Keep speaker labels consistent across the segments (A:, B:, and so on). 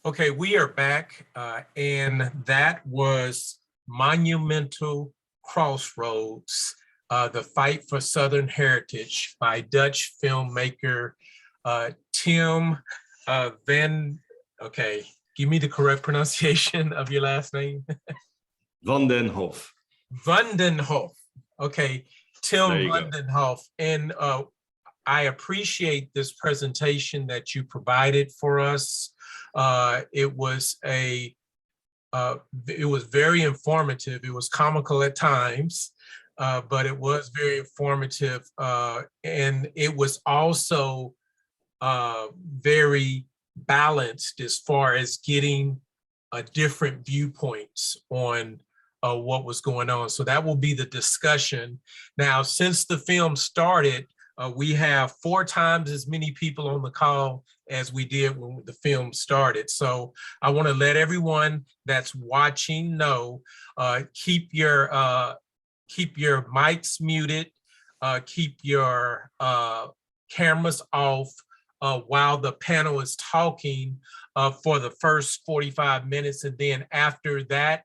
A: Okay, we are back, and that was Monumental Crossroads, The Fight for Southern Heritage by Dutch filmmaker Tim okay, give me the correct pronunciation of your last name.
B: Van den Hoff.
A: Van den Hoff. Okay, Tim Van den Hoff. And I appreciate this presentation that you provided for us. It was very informative. It was comical at times, but it was very informative. And it was also very balanced as far as getting different viewpoints on what was going on. So that will be the discussion. Now, since the film started, we have 4 times as many people on the call as we did when the film started. So I want to let everyone that's watching know, keep your mics muted, keep your cameras off while the panel is talking for the first 45 minutes. And then after that,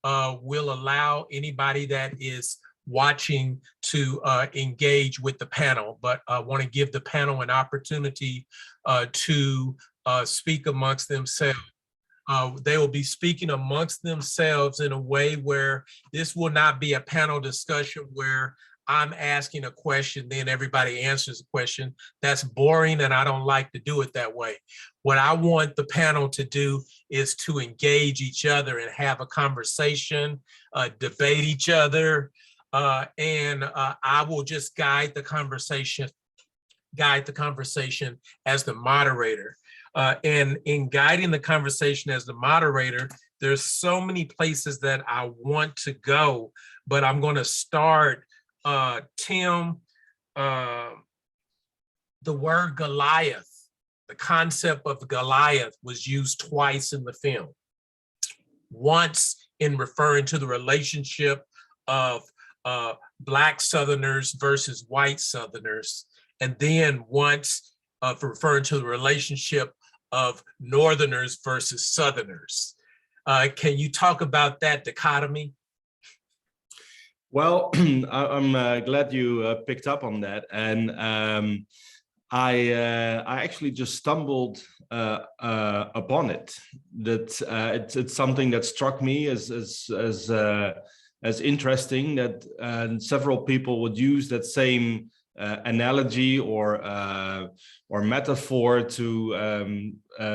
A: we'll allow anybody that is watching to engage with the panel, but I want to give the panel an opportunity to speak amongst themselves. They will be speaking amongst themselves in a way where this will not be a panel discussion where I'm asking a question, then everybody answers a question. That's boring, and I don't like to do it that way. What I want the panel to do is to engage each other and have a conversation, debate each other, and I will just guide the conversation as the moderator. And in guiding the conversation as the moderator, there's so many places that I want to go, but I'm going to start. Tim, the word Goliath, the concept of Goliath was used twice in the film. Once in referring to the relationship of Black Southerners versus white Southerners, and then once referring to the relationship of Northerners versus Southerners. Can you talk about that dichotomy?
B: Well, I'm glad you picked up on that, and I actually just stumbled upon it. That it's something that struck me as interesting, that several people would use that same analogy or metaphor to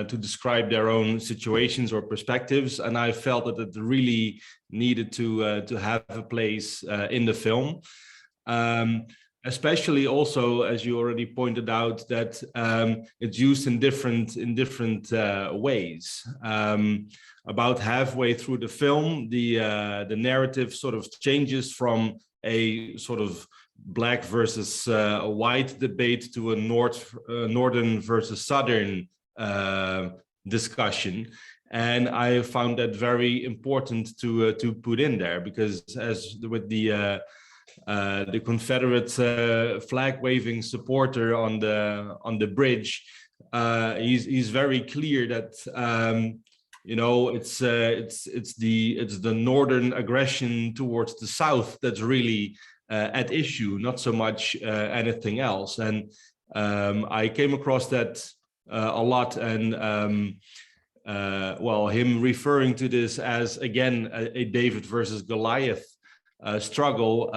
B: describe their own situations or perspectives, and I felt that it really needed to have a place in the film, especially also, as you already pointed out, that it's used in different ways. About halfway through the film, the narrative sort of changes from a sort of Black versus white debate to a northern versus southern discussion, and I found that very important to put in there, because as with the Confederate flag waving supporter on the bridge, he's very clear that you know, it's the northern aggression towards the South that's really at issue, not so much anything else. And I came across that a lot, and well, him referring to this as, again, a David versus Goliath struggle,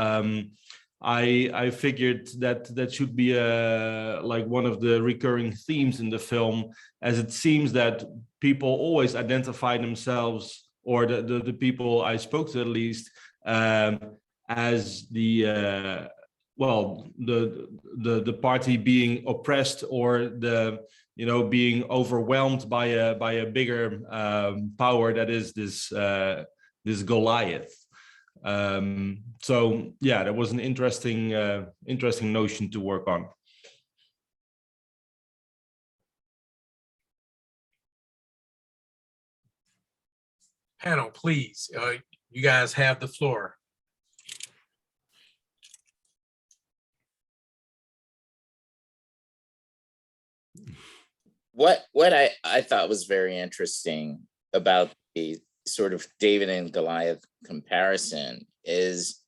B: I figured that should be like one of the recurring themes in the film, as it seems that people always identify themselves, or the people I spoke to at least, as the well, the party being oppressed, or the, you know, being overwhelmed by a bigger power that is this Goliath. So yeah, that was an interesting notion to work on.
A: Panel, please, you guys have the floor.
C: What I thought was very interesting about the sort of David and Goliath comparison is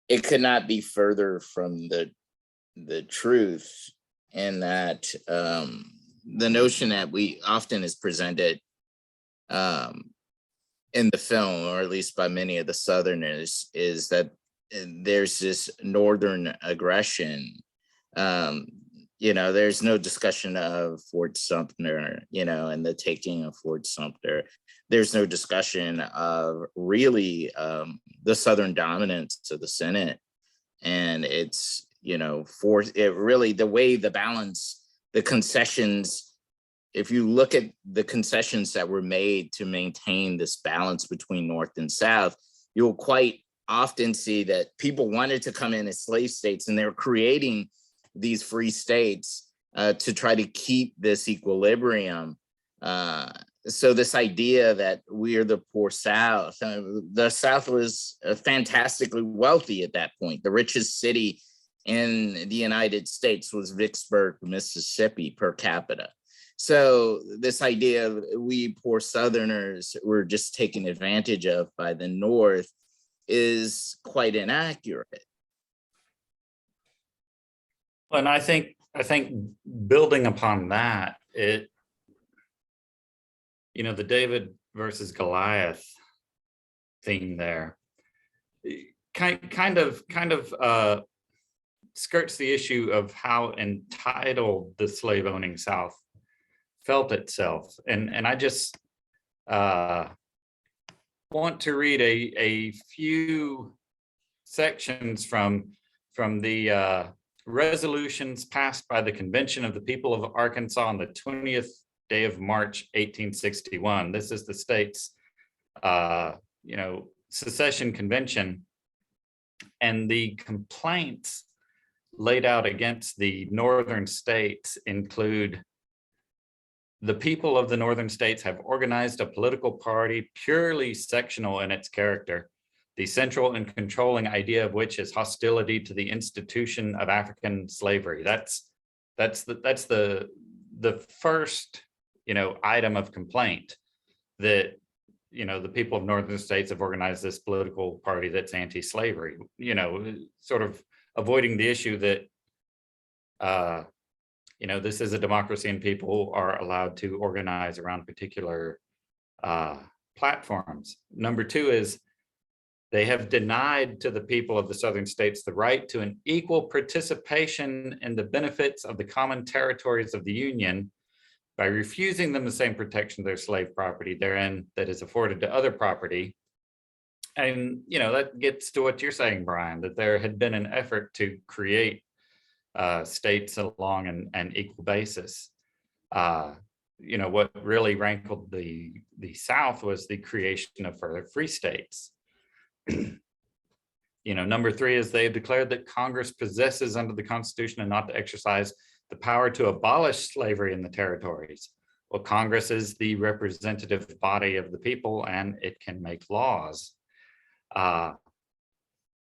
C: it could not be further from the truth, in that the notion that we often is presented in the film, or at least by many of the Southerners, is that there's this Northern aggression. There's no discussion of Fort Sumter, and the taking of Fort Sumter. There's no discussion of really the Southern dominance of the Senate. And it's, the way the balance, the concessions, if you look at the concessions that were made to maintain this balance between North and South, you'll quite often see that people wanted to come in as slave states, and they're creating these free states to try to keep this equilibrium. So this idea that we're the poor South, the South was fantastically wealthy at that point. The richest city in the United States was Vicksburg, Mississippi, per capita. So this idea of we poor Southerners were just taken advantage of by the North is quite inaccurate.
D: And I think building upon that, the David versus Goliath theme there kind of skirts the issue of how entitled the slave owning South felt itself. And I just want to read a few sections from the resolutions passed by the Convention of the People of Arkansas on the 20th day of March, 1861. This is the state's, secession convention, and the complaints laid out against the northern states include: the people of the northern states have organized a political party purely sectional in its character, the central and controlling idea of which is hostility to the institution of African slavery. That's the first, item of complaint, that, the people of northern states have organized this political party that's anti-slavery, sort of avoiding the issue that, this is a democracy and people are allowed to organize around particular platforms. Number two is, they have denied to the people of the southern states the right to an equal participation in the benefits of the common territories of the Union by refusing them the same protection of their slave property therein that is afforded to other property. And, that gets to what you're saying, Brian, that there had been an effort to create states along an equal basis. What really rankled the South was the creation of further free states. Number three is, they have declared that Congress possesses under the Constitution and not to exercise the power to abolish slavery in the territories. Well, Congress is the representative body of the people, and it can make laws.
A: But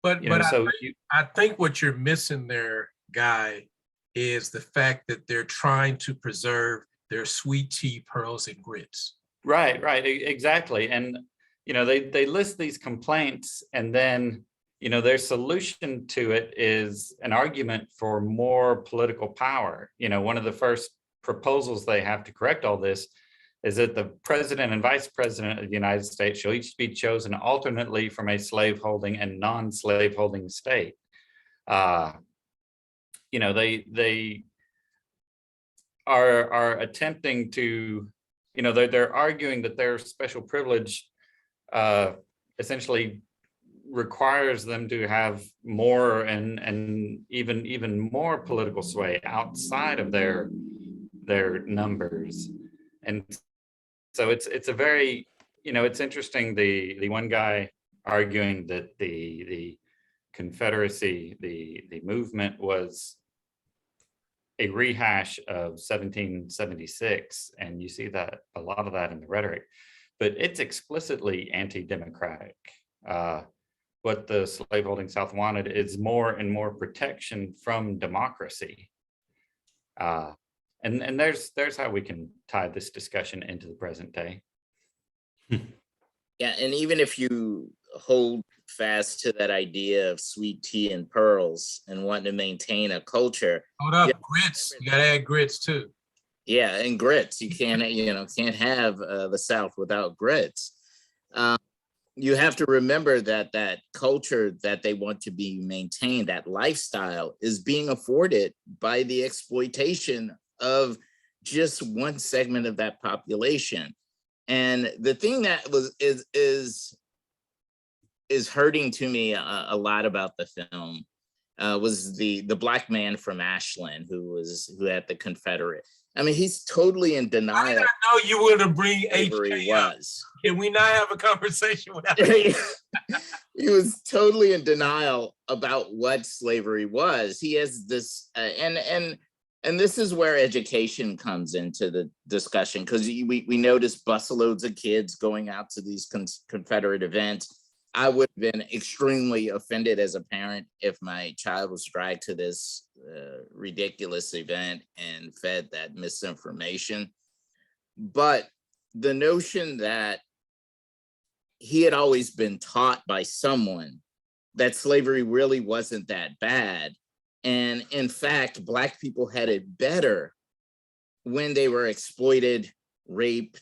A: I think what you're missing there, Guy, is the fact that they're trying to preserve their sweet tea, pearls, and grits.
D: Right, exactly. And they list these complaints, and then their solution to it is an argument for more political power. One of the first proposals they have to correct all this is that the president and vice president of the United States shall each be chosen alternately from a slaveholding and non-slaveholding state. They are attempting to, they're arguing that their special privilege essentially requires them to have more and even more political sway outside of their numbers. And so it's a very, it's interesting, the one guy arguing that the Confederacy, the movement was a rehash of 1776, and you see that a lot of that in the rhetoric, but it's explicitly anti-democratic. What the slaveholding South wanted is more and more protection from democracy. And there's how we can tie this discussion into the present day.
C: Yeah, and even if you hold fast to that idea of sweet tea and pearls and wanting to maintain a culture.
A: Hold up,
C: Yeah,
A: grits. You gotta add grits too.
C: Yeah, and grits. You can't, can't have the South without grits. You have to remember that that culture that they want to be maintained, that lifestyle, is being afforded by the exploitation of just one segment of that population. And the thing that is hurting to me a lot about the film was the black man from Ashland who had the Confederate. I mean, he's totally in denial.
A: I did not know you were to bring
C: Slavery
A: HK up.
C: was.
A: Can we not have a conversation without?
C: He was totally in denial about what slavery was. He has this, and this is where education comes into the discussion, because we notice busloads of kids going out to these Confederate events. I would have been extremely offended as a parent if my child was dragged to this ridiculous event and fed that misinformation. But the notion that he had always been taught by someone that slavery really wasn't that bad. And in fact, Black people had it better when they were exploited, raped,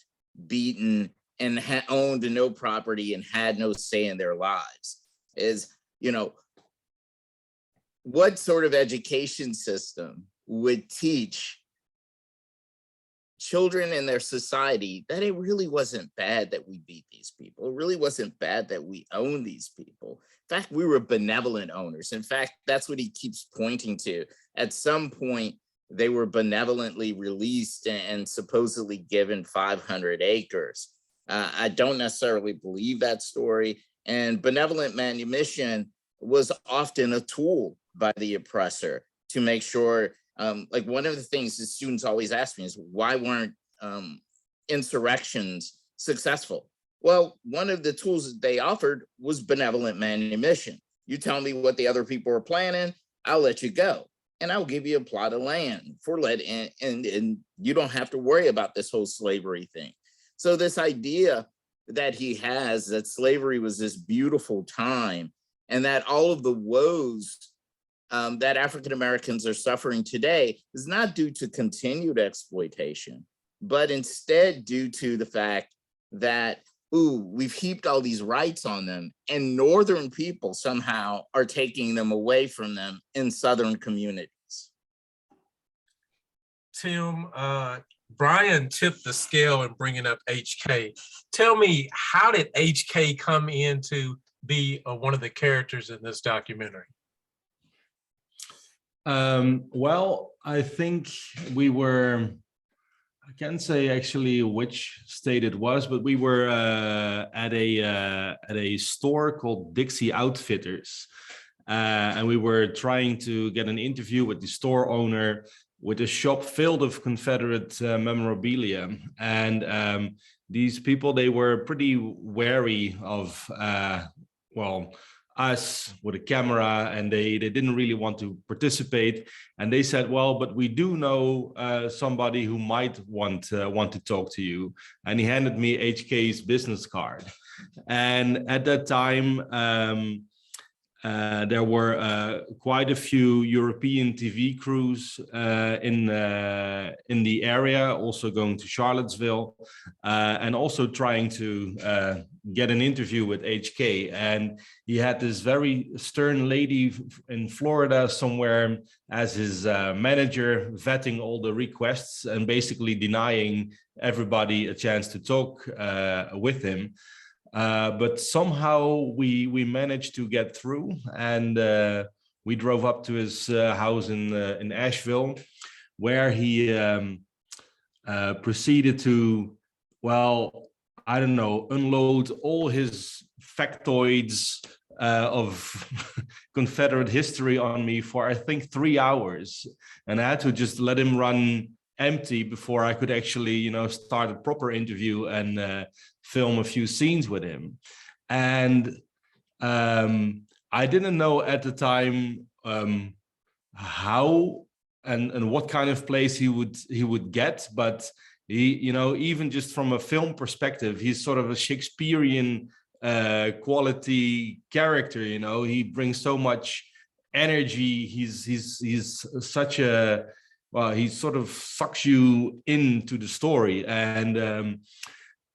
C: beaten, and owned no property and had no say in their lives. Is, what sort of education system would teach children in their society that it really wasn't bad that we beat these people? It really wasn't bad that we own these people. In fact, we were benevolent owners. In fact, that's what he keeps pointing to. At some point, they were benevolently released and supposedly given 500 acres. I don't necessarily believe that story. And benevolent manumission was often a tool by the oppressor to make sure, like one of the things the students always ask me is, why weren't insurrections successful? Well, one of the tools that they offered was benevolent manumission. You tell me what the other people are planning, I'll let you go. And I'll give you a plot of land for and you don't have to worry about this whole slavery thing. So this idea that he has that slavery was this beautiful time and that all of the woes that African Americans are suffering today is not due to continued exploitation, but instead due to the fact that, we've heaped all these rights on them and Northern people somehow are taking them away from them in Southern communities.
A: Tim, Brian tipped the scale in bringing up HK. Tell me, how did HK come in to be one of the characters in this documentary?
B: Well, I think we were, I can't say actually which state it was, but we were at a store called Dixie Outfitters. And we were trying to get an interview with the store owner with a shop filled of Confederate memorabilia. And these people, they were pretty wary of, us with a camera, and they didn't really want to participate. And they said, well, but we do know somebody who might want to talk to you. And he handed me HK's business card. And at that time, there were quite a few European TV crews in the area, also going to Charlottesville, and also trying to get an interview with HK. And he had this very stern lady in Florida somewhere as his manager, vetting all the requests and basically denying everybody a chance to talk with him. But somehow we managed to get through, and we drove up to his house in Asheville, where he proceeded to, well, I don't know, unload all his factoids of Confederate history on me for, I think, 3 hours. And I had to just let him run empty before I could actually, start a proper interview and film a few scenes with him. And I didn't know at the time how and what kind of place he would get, but he, you know, even just from a film perspective, he's sort of a Shakespearean quality character. You know, he brings so much energy. He's such a, well, he sort of sucks you into the story. And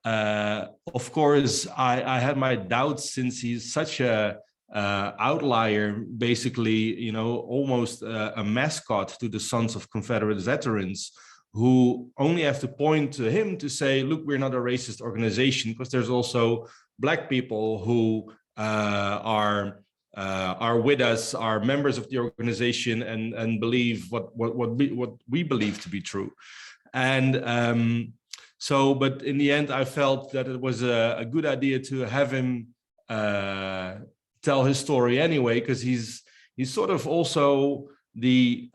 B: of course, I had my doubts, since he's such a outlier, basically, you know, almost a mascot to the Sons of Confederate Veterans, who only have to point to him to say, look, we're not a racist organization, because there's also Black people who are with us, are members of the organization, and believe what we believe to be true. And so, but in the end, I felt that it was a good idea to have him tell his story anyway, because he's sort of also the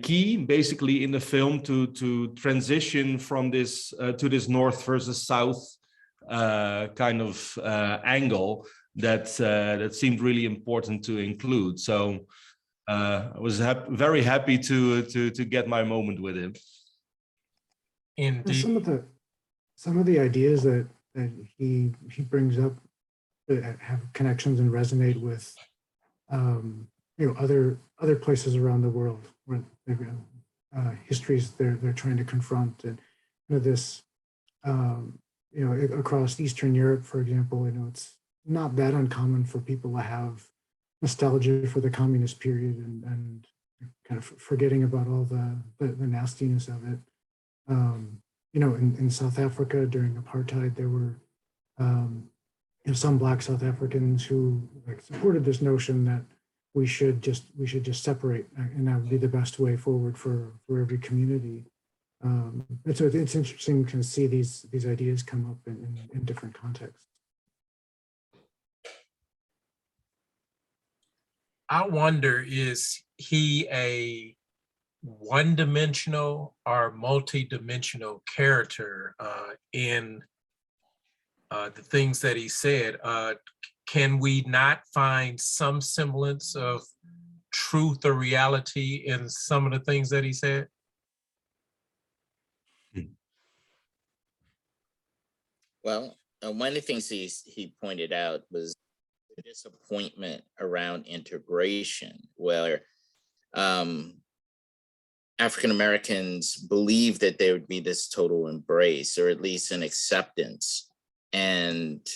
B: key, basically, in the film to transition from this to this North versus South kind of angle that seemed really important to include. So I was very happy to get my moment with him.
A: Indeed.
E: Some of the ideas that he brings up that have connections and resonate with you know, other places around the world where histories they're trying to confront, and you know, this you know, across Eastern Europe, for example, you know, it's not that uncommon for people to have nostalgia for the communist period and kind of forgetting about all the nastiness of it. You know, in South Africa during apartheid, there were you know, some Black South Africans who supported this notion that we should just separate, and that would be the best way forward for every community. And so it's interesting to see these ideas come up in different contexts.
A: I wonder, is he a one-dimensional or multi-dimensional character in the things that he said? Can we not find some semblance of truth or reality in some of the things that he said?
C: Well, one of the things he pointed out was the disappointment around integration, where African Americans believed that there would be this total embrace, or at least an acceptance. And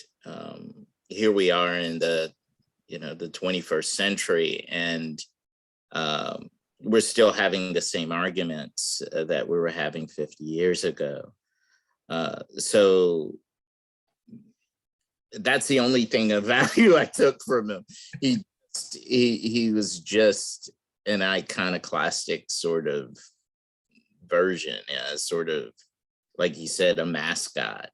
C: here we are in the 21st century, and we're still having the same arguments that we were having 50 years ago. So that's the only thing of value I took from him. He was just an iconoclastic sort of version, sort of, like he said, a mascot.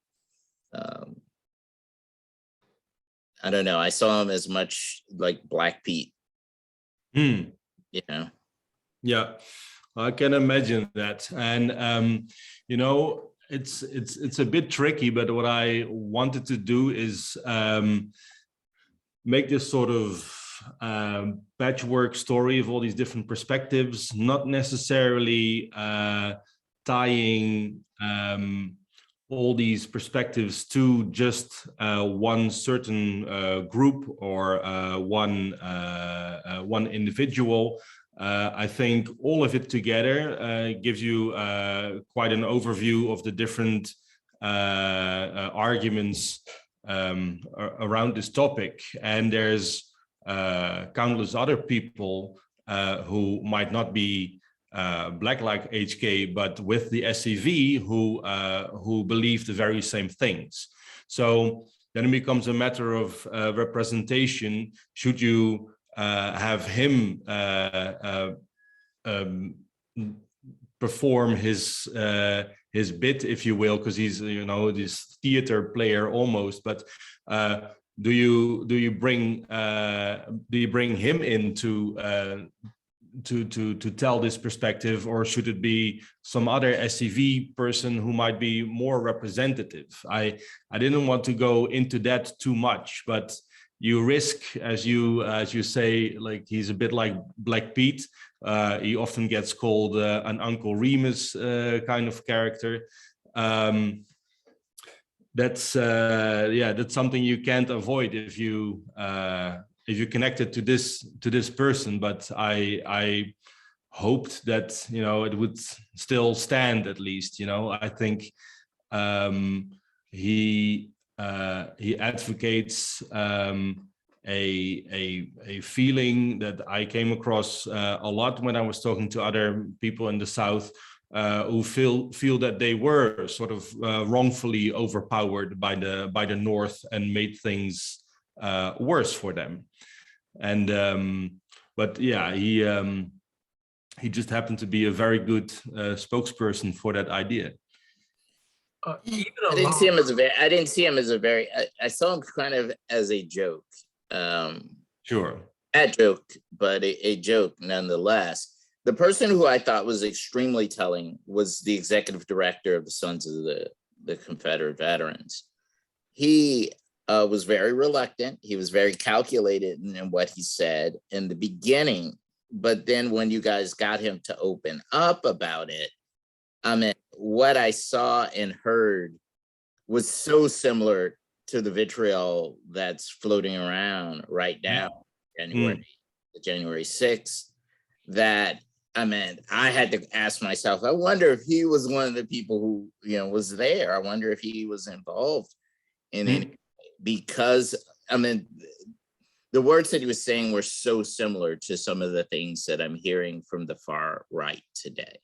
C: I don't know. I saw him as much like Black Pete. You know.
B: Yeah, I can imagine that. And you know, it's a bit tricky, but what I wanted to do is make this sort of patchwork story of all these different perspectives, not necessarily tying all these perspectives to just one certain group or one individual. I think all of it together gives you quite an overview of the different arguments around this topic. And there's countless other people who might not be Black like HK, but with the SCV who believe the very same things. So then it becomes a matter of representation. Should you have him perform his bit, if you will, because he's, you know, this theater player almost, but do you bring him in to tell this perspective, or should it be some other SCV person who might be more representative? I didn't want to go into that too much, but you risk, as you say, like he's a bit like Black Pete. He often gets called an Uncle Remus kind of character. That's something you can't avoid if you connected to this person. But I hoped that it would still stand at least. I think he advocates a feeling that I came across a lot when I was talking to other people in the South who feel that they were sort of wrongfully overpowered by the North and made things worse for them. And but yeah, he just happened to be a very good spokesperson for that idea.
C: I didn't see him as a very. I saw him kind of as a joke.
B: Sure.
C: A joke, but a joke nonetheless. The person who I thought was extremely telling was the executive director of the Sons of the Confederate Veterans. He was very reluctant. He was very calculated in what he said in the beginning. But then when you guys got him to open up about it, I mean, what I saw and heard was so similar to the vitriol that's floating around right now, January 6th, that, I mean, I had to ask myself, I wonder if he was one of the people who, was there. I wonder if he was involved in any, because, I mean, the words that he was saying were so similar to some of the things that I'm hearing from the far right today.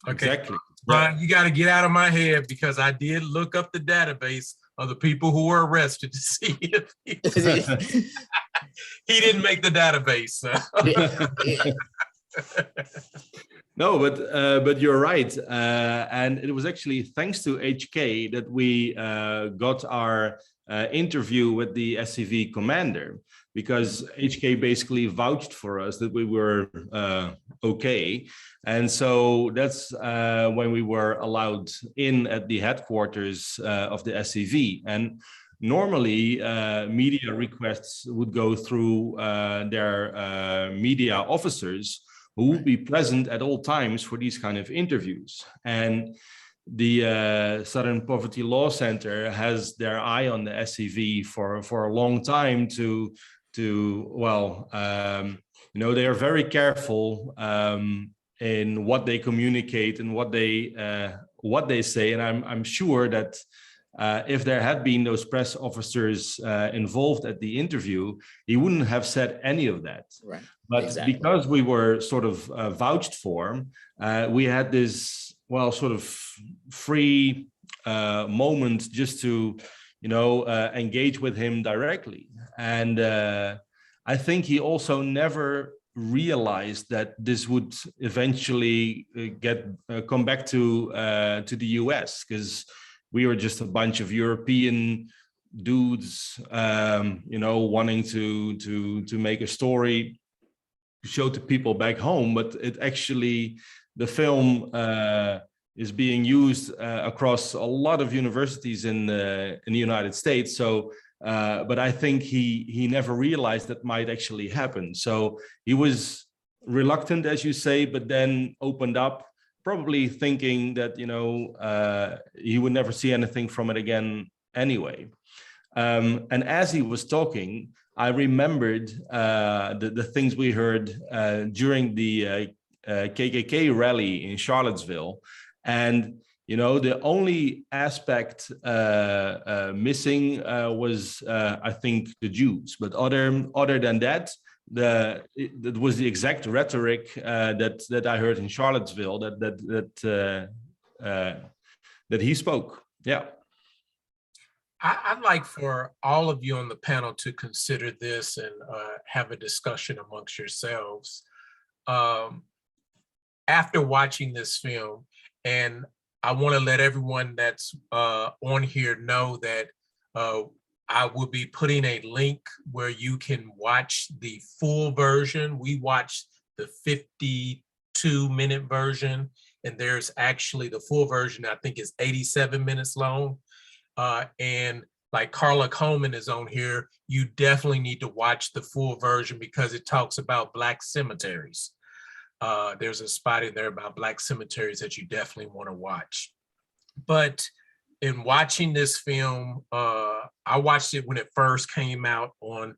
A: Okay.
B: Exactly.
A: Brian, you got to get out of my head, because I did look up the database of the people who were arrested to see if he didn't make the database. So.
B: No, but you're right, and it was actually thanks to HK that we got our interview with the SCV commander, because HK basically vouched for us that we were okay. And so that's when we were allowed in at the headquarters of the SCV. And normally media requests would go through their media officers, who would be present at all times for these kind of interviews. And the Southern Poverty Law Center has their eye on the SCV for a long time they are very careful in what they communicate and what they say. And I'm sure that if there had been those press officers involved at the interview, he wouldn't have said any of that.
C: Right.
B: But
C: exactly.
B: Because we were sort of vouched for, we had this, sort of free moment just to, engage with him directly. And I think he also never realized that this would eventually come back to the US, because we were just a bunch of European dudes, wanting to make a story to show to people back home. But the film is being used across a lot of universities in the United States. So, but I think he never realized that might actually happen. So he was reluctant, as you say, but then opened up, probably thinking that, he would never see anything from it again anyway. And as he was talking, I remembered the things we heard during the KKK rally in Charlottesville. And, the only aspect missing was, I think, the Jews. But other than that, that was the exact rhetoric that I heard in Charlottesville that he spoke. Yeah.
A: I'd like for all of you on the panel to consider this and have a discussion amongst yourselves. After watching this film, and I want to let everyone that's on here know that I will be putting a link where you can watch the full version. We watched the 52-minute version, and there's actually the full version, I think, is 87 minutes long. And like Carla Coleman is on here, you definitely need to watch the full version because it talks about Black cemeteries. There's a spot in there about Black cemeteries that you definitely want to watch. But in watching this film, I watched it when it first came out on,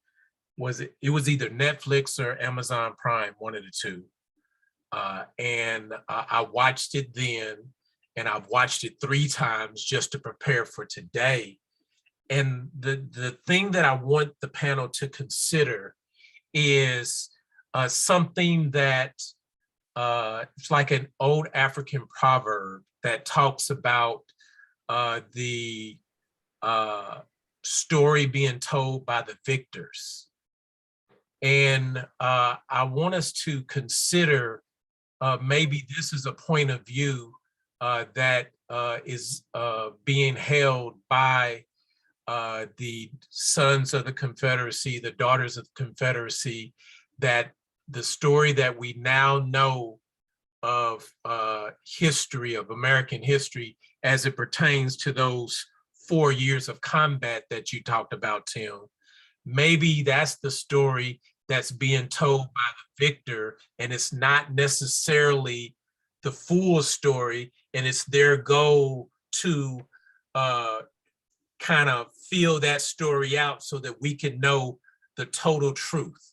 A: it was either Netflix or Amazon Prime, one of the two. And I watched it then, and I've watched it 3 times just to prepare for today. And the thing that I want the panel to consider is something that it's like an old African proverb that talks about the story being told by the victors. And I want us to consider maybe this is a point of view that is being held by the sons of the Confederacy, the daughters of the Confederacy, that the story that we now know of history, of American history, as it pertains to those 4 years of combat that you talked about, Tim. Maybe that's the story that's being told by the victor, and it's not necessarily the full story, and it's their goal to kind of fill that story out so that we can know the total truth.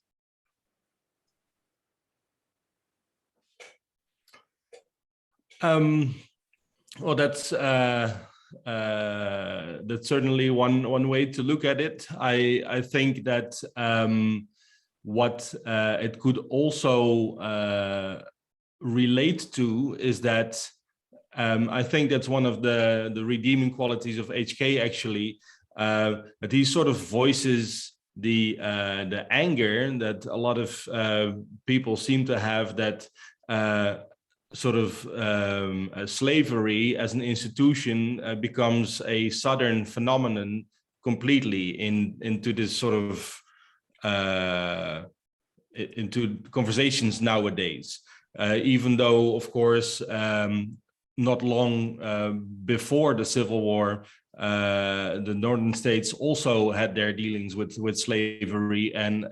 B: Well, that's certainly one way to look at it. I think that what it could also relate to is that I think that's one of the redeeming qualities of HK, actually, that he sort of voices the anger that a lot of people seem to have, that sort of slavery as an institution becomes a Southern phenomenon completely into this sort of into conversations nowadays. Even though, of course, not long before the Civil War, the northern states also had their dealings with slavery, and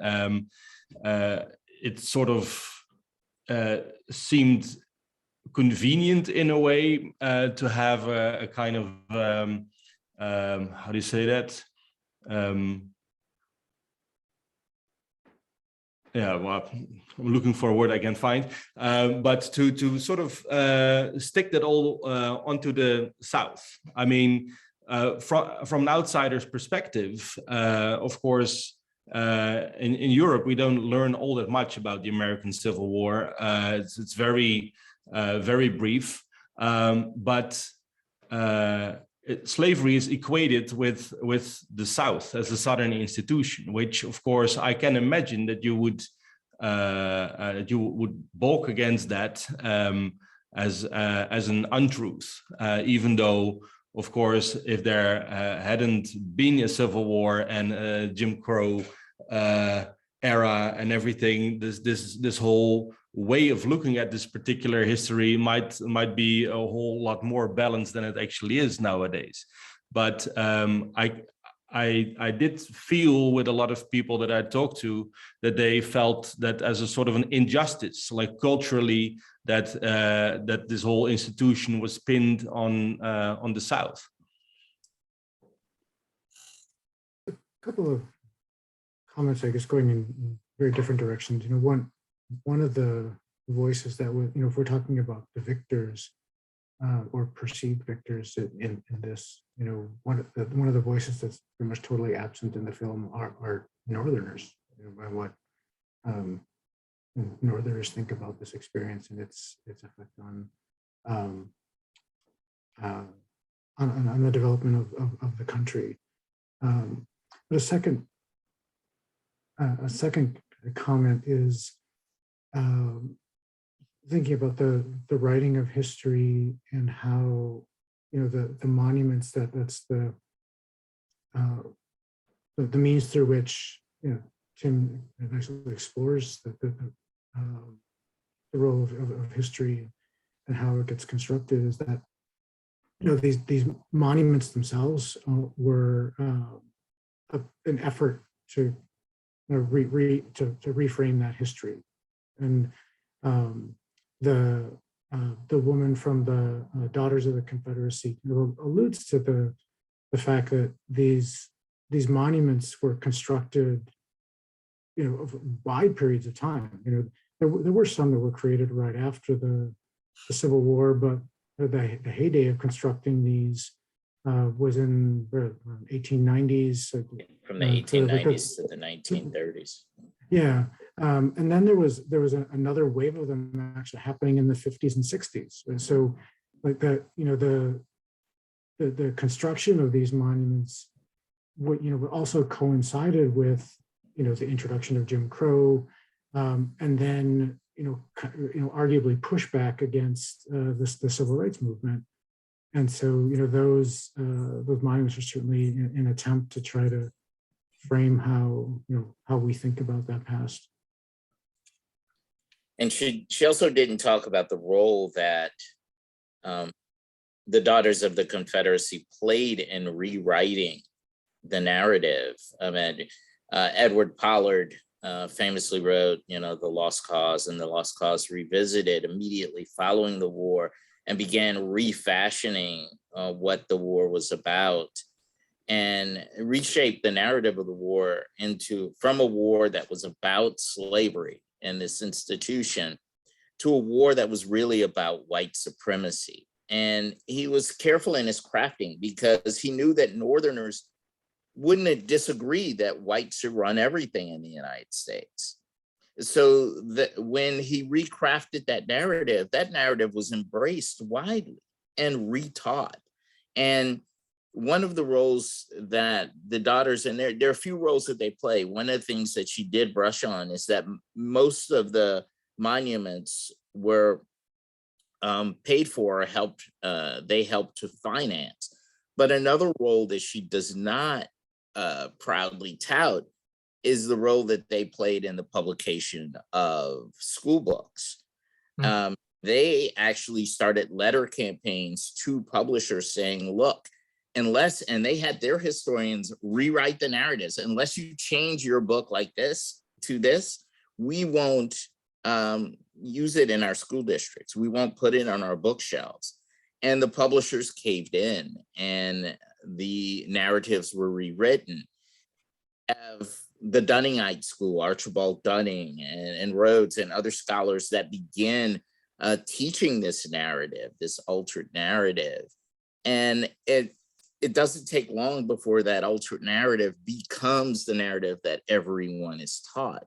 B: it sort of seemed convenient in a way to have a kind of how do you say that? Yeah, well, I'm looking for a word I can find, but to sort of stick that all onto the South. I mean, from an outsider's perspective, of course, in Europe, we don't learn all that much about the American Civil War. It's very brief, but slavery is equated with the South as a Southern institution, which, of course, I can imagine that you would balk against that as an untruth, even though, of course, if there hadn't been a Civil War and Jim Crow era and everything, this whole way of looking at this particular history might be a whole lot more balanced than it actually is nowadays. But I did feel with a lot of people that I talked to that they felt that as a sort of an injustice, like culturally, that this whole institution was pinned on the South.
E: A couple of comments, I guess, going in very different directions. You know, one of the voices that would, you know, if we're talking about the victors or perceived victors in this, you know, one of the voices that's pretty much totally absent in the film are Northerners, you know, by what Northerners think about this experience and its effect on the development of the country. But a second comment is thinking about the writing of history and how, you know, the monuments that's the means through which, you know, Tim actually explores the role of history and how it gets constructed, is that, you know, these monuments themselves were an effort to, you know, to reframe that history. And the woman from the Daughters of the Confederacy alludes to the fact that these monuments were constructed, over wide periods of time. There were some that were created right after the Civil War, but the heyday of constructing these was in the 1890s.
C: From the 1890s to the 1930s.
E: Yeah, and then there was another wave of them actually happening in the 50s and 60s. And so, like that, the construction of these monuments, also coincided with the introduction of Jim Crow, and then arguably pushback against the civil rights movement. And so those monuments are certainly an attempt to try to frame how we think about that past.
C: And she also didn't talk about the role that the Daughters of the Confederacy played in rewriting the narrative. I mean, Edward Pollard famously wrote, The Lost Cause, and The Lost Cause revisited immediately following the war and began refashioning what the war was about, and reshaped the narrative of the war from a war that was about slavery and this institution to a war that was really about white supremacy. And he was careful in his crafting because he knew that Northerners wouldn't disagree that whites should run everything in the United States. So that when he recrafted that narrative was embraced widely and retaught. And one of the roles that the daughters, and there are a few roles that they play. One of the things that she did brush on is that most of the monuments were paid for or they helped to finance. But another role that she does not proudly tout is the role that they played in the publication of school books. Mm-hmm. They actually started letter campaigns to publishers saying, look, and they had their historians rewrite the narratives. Unless you change your book like this to this, we won't use it in our school districts. We won't put it on our bookshelves. And the publishers caved in, and the narratives were rewritten. Have the Dunningite School, Archibald Dunning and Rhodes and other scholars that begin teaching this narrative, this altered narrative. And it doesn't take long before that altered narrative becomes the narrative that everyone is taught.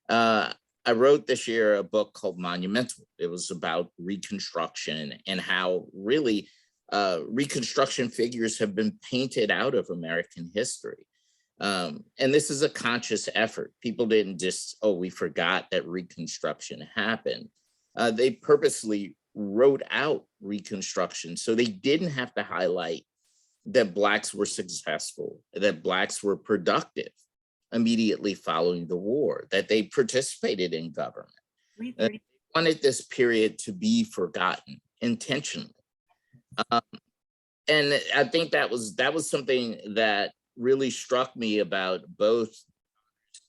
C: I wrote this year a book called Monumental. It was about Reconstruction and how really Reconstruction figures have been painted out of American history. And this is a conscious effort. People didn't just, we forgot that Reconstruction happened. They purposely wrote out Reconstruction so they didn't have to highlight that Blacks were successful, that Blacks were productive immediately following the war, that they participated in government. They wanted this period to be forgotten intentionally. And I think that was something that really struck me about both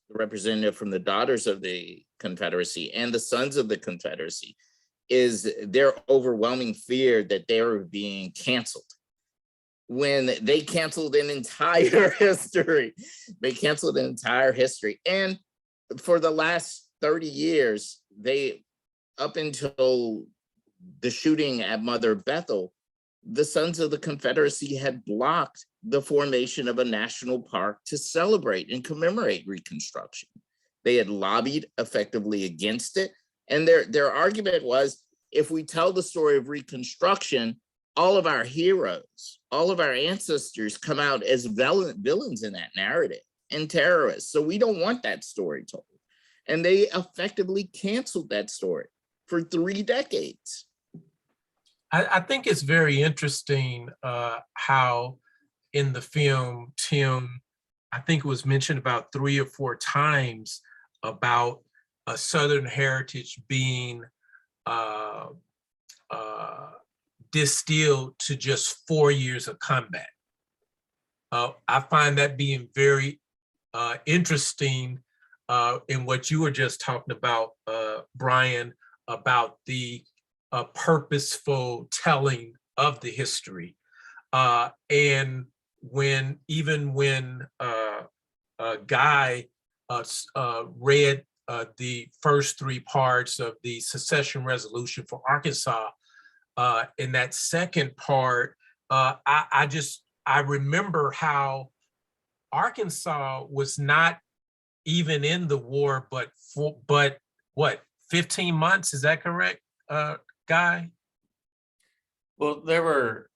C: the representative from the Daughters of the Confederacy and the Sons of the Confederacy, is their overwhelming fear that they were being canceled. When they canceled an entire history. They canceled an entire history. And for the last 30 years, up until the shooting at Mother Bethel, the Sons of the Confederacy had blocked the formation of a national park to celebrate and commemorate Reconstruction. They had lobbied effectively against it. And their argument was, if we tell the story of Reconstruction, all of our heroes, all of our ancestors come out as villains in that narrative and terrorists. So we don't want that story told. And they effectively canceled that story for 3 decades.
A: I think it's very interesting how in the film, Tim, I think it was mentioned about 3 or 4 times about a Southern heritage being distilled to just 4 years of combat. I find that being very interesting in what you were just talking about, Brian, about the purposeful telling of the history. And even when Guy read the first three parts of the secession resolution for Arkansas, in that second part, I remember how Arkansas was not even in the war, but what, 15 months? Is that correct, Guy?
D: Well, there were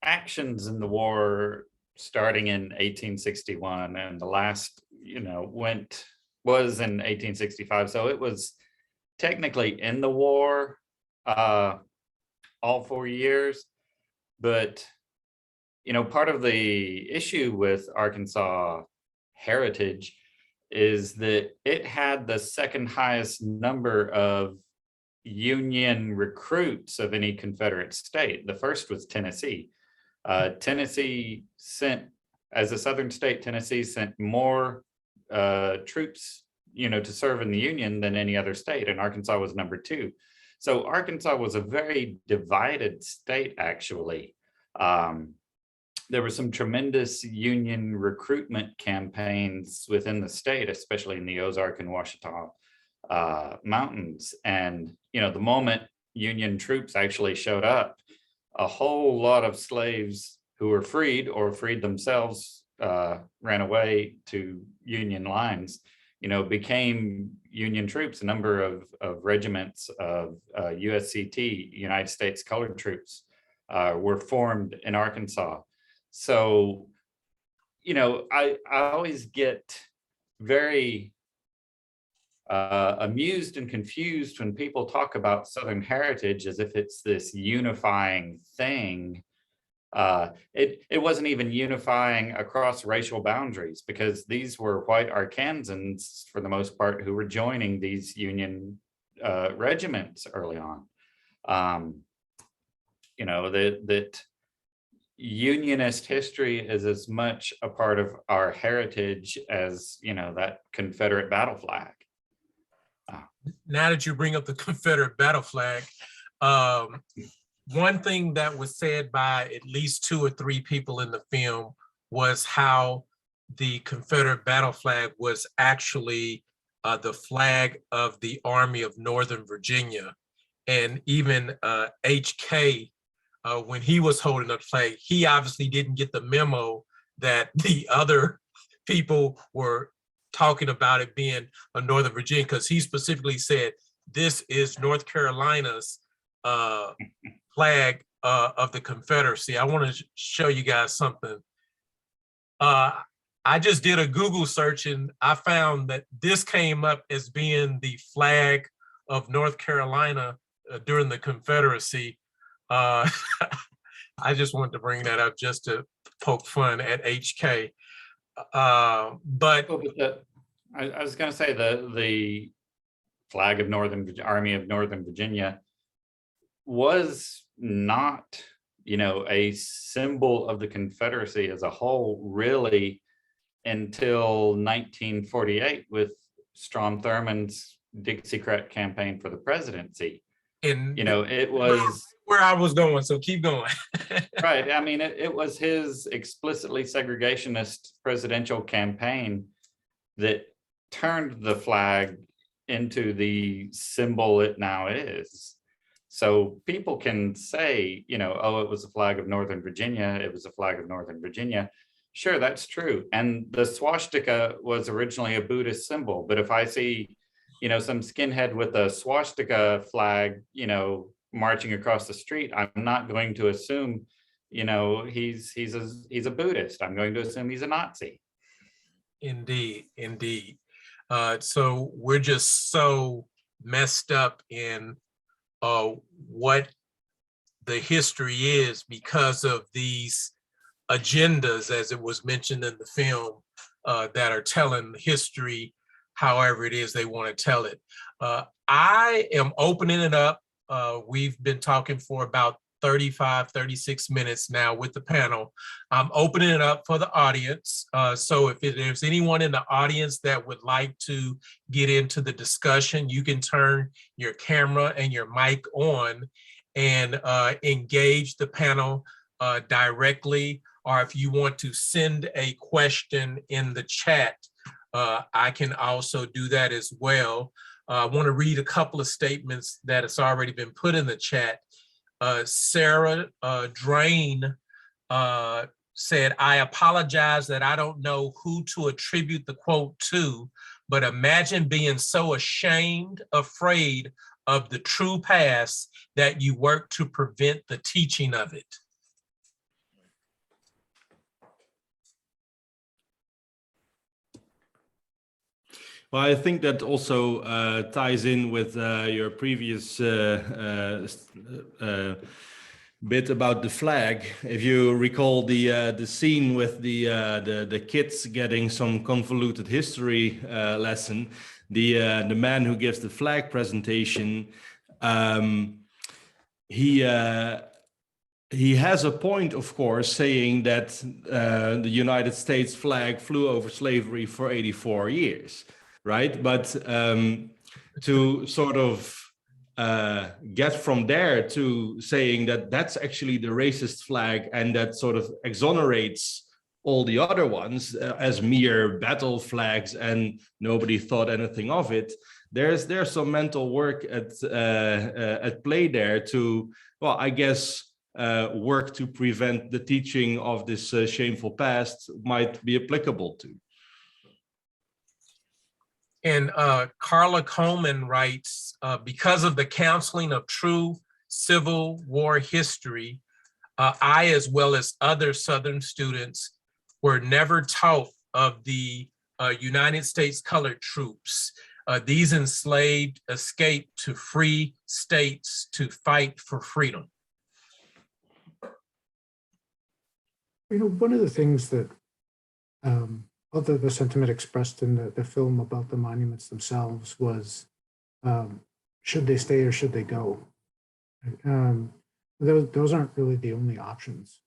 D: actions in the war starting in 1861, and the last, was in 1865. So it was technically in the war all 4 years. But, part of the issue with Arkansas heritage is that it had the second highest number of Union recruits of any Confederate state. The first was Tennessee. Tennessee sent, as a southern state, Tennessee sent more troops, to serve in the Union than any other state, and Arkansas was number 2. So Arkansas was a very divided state, actually. There were some tremendous Union recruitment campaigns within the state, especially in the Ozark and Ouachita mountains. And, the moment Union troops actually showed up, a whole lot of slaves who were freed or freed themselves ran away to Union lines, became Union troops. A number of regiments of USCT, United States Colored Troops, were formed in Arkansas. So, I always get very amused and confused when people talk about Southern heritage as if it's this unifying thing. It wasn't even unifying across racial boundaries, because these were white Arkansans, for the most part, who were joining these Union regiments early on. That Unionist history is as much a part of our heritage as, that Confederate battle flag.
A: Now that you bring up the Confederate battle flag, one thing that was said by at least 2 or 3 people in the film was how the Confederate battle flag was actually the flag of the Army of Northern Virginia. And even HK, when he was holding the flag, he obviously didn't get the memo that the other people were talking about it being a Northern Virginia, because he specifically said, this is North Carolina's flag of the Confederacy. I want to show you guys something. I just did a Google search and I found that this came up as being the flag of North Carolina during the Confederacy. I just wanted to bring that up just to poke fun at HK.
D: I was going to say the flag of Army of Northern Virginia was not, a symbol of the Confederacy as a whole, really, until 1948 with Strom Thurmond's Dixiecrat campaign for the presidency.
A: And
D: it was
A: where I was going, so keep going.
D: right. I mean, it was his explicitly segregationist presidential campaign that turned the flag into the symbol it now is. So people can say, oh, it was a flag of Northern Virginia. It was a flag of Northern Virginia. Sure, that's true. And the swastika was originally a Buddhist symbol. But if I see, some skinhead with a swastika flag, marching across the street, I'm not going to assume, he's a Buddhist. I'm going to assume he's a Nazi.
A: Indeed. So we're just so messed up in what the history is because of these agendas, as it was mentioned in the film, that are telling history however it is they want to tell it. I am opening it up. We've been talking for about 35, 36 minutes now with the panel. I'm opening it up for the audience. So if there's anyone in the audience that would like to get into the discussion, you can turn your camera and your mic on and engage the panel directly. Or if you want to send a question in the chat, I can also do that as well. I want to read a couple of statements that has already been put in the chat. Sarah Drain said, I apologize that I don't know who to attribute the quote to, but imagine being so ashamed, afraid of the true past that you work to prevent the teaching of it.
B: Well, I think that also ties in with your previous bit about the flag. If you recall the scene with the kids getting some convoluted history lesson, the man who gives the flag presentation, he has a point, of course, saying that the United States flag flew over slavery for 84 years. Right, but to sort of get from there to saying that that's actually the racist flag and that sort of exonerates all the other ones as mere battle flags and nobody thought anything of it. There's some mental work at play there to, well, I guess work to prevent the teaching of this shameful past might be applicable to.
A: And Carla Coleman writes, because of the counseling of true Civil War history, I, as well as other Southern students, were never taught of the United States colored troops. These enslaved escaped to free states to fight for freedom.
E: You know, one of the things that although the sentiment expressed in the film about the monuments themselves was, should they stay or should they go? Those aren't really the only options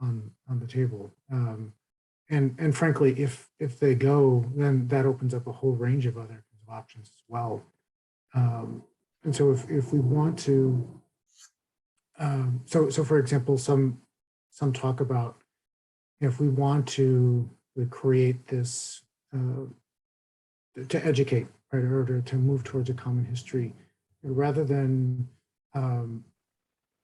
E: on the table. And frankly, if they go, then that opens up a whole range of other options as well. And so if we want to, so for example, some talk about if we want to create this to educate, right, or to move towards a common history, rather than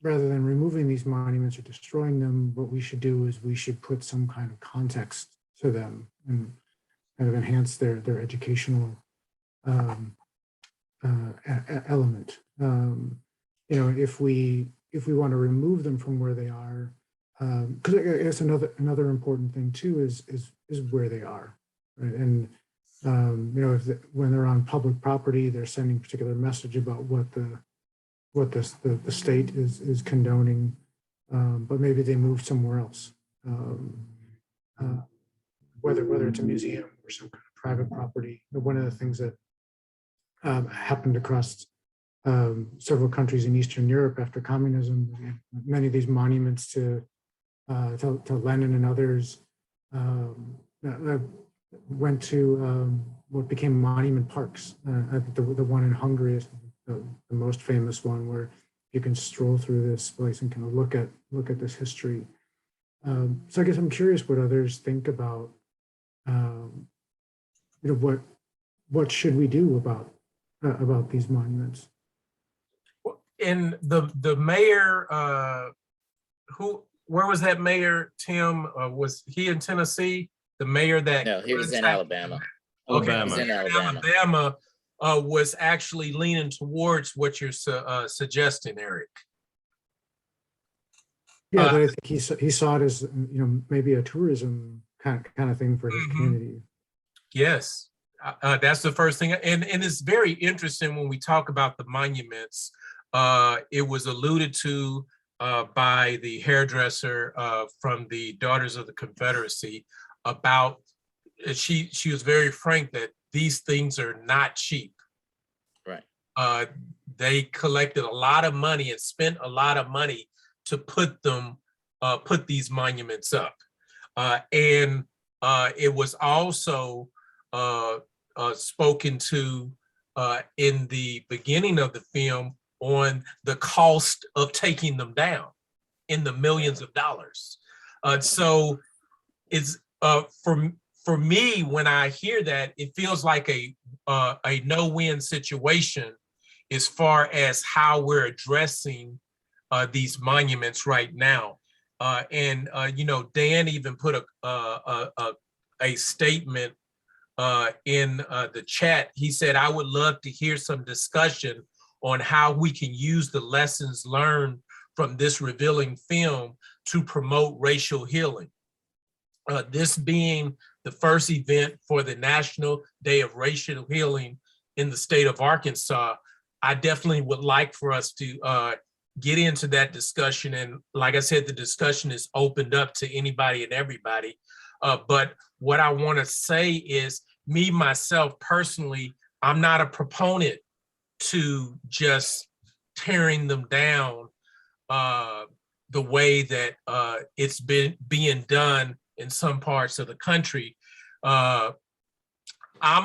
E: removing these monuments or destroying them, what we should do is we should put some kind of context to them and kind of enhance their educational element. You know, if we want to remove them from where they are, because I guess another important thing too is where they are, right? And you know, when they're on public property, they're sending a particular message about what the state is condoning, but maybe they move somewhere else, whether it's a museum or some kind of private property. One of the things that happened across several countries in Eastern Europe after communism, many of these monuments to Lenin and others went to what became monument parks. The one in Hungary is the most famous one, where you can stroll through this place and kind of look at this history. So I guess I'm curious what others think about, you know, what should we do about these monuments?
A: And the mayor, where was that mayor, Tim? Was he in Tennessee? The mayor that—
C: No, he was in Alabama.
A: Okay,
B: Alabama.
C: He was in Alabama.
A: Alabama was actually leaning towards what you're suggesting, Eric.
E: Yeah, but I think he saw it as, you know, maybe a tourism kind of thing for his community.
A: Yes, that's the first thing, and it's very interesting when we talk about the monuments. It was alluded to by the hairdresser from the Daughters of the Confederacy about, she was very frank that these things are not cheap.
C: Right.
A: They collected a lot of money and spent a lot of money to put these monuments up. And it was also spoken to in the beginning of the film on the cost of taking them down in the millions of dollars. So it's for me, when I hear that, it feels like a no-win situation as far as how we're addressing these monuments right now. And you know, Dan even put a statement in the chat. He said, "I would love to hear some discussion on how we can use the lessons learned from this revealing film to promote racial healing." This being the first event for the National Day of Racial Healing in the state of Arkansas, I definitely would like for us to get into that discussion. And like I said, the discussion is opened up to anybody and everybody. But what I want to say is, me, myself, personally, I'm not a proponent to just tearing them down the way that it's been being done in some parts of the country. I'm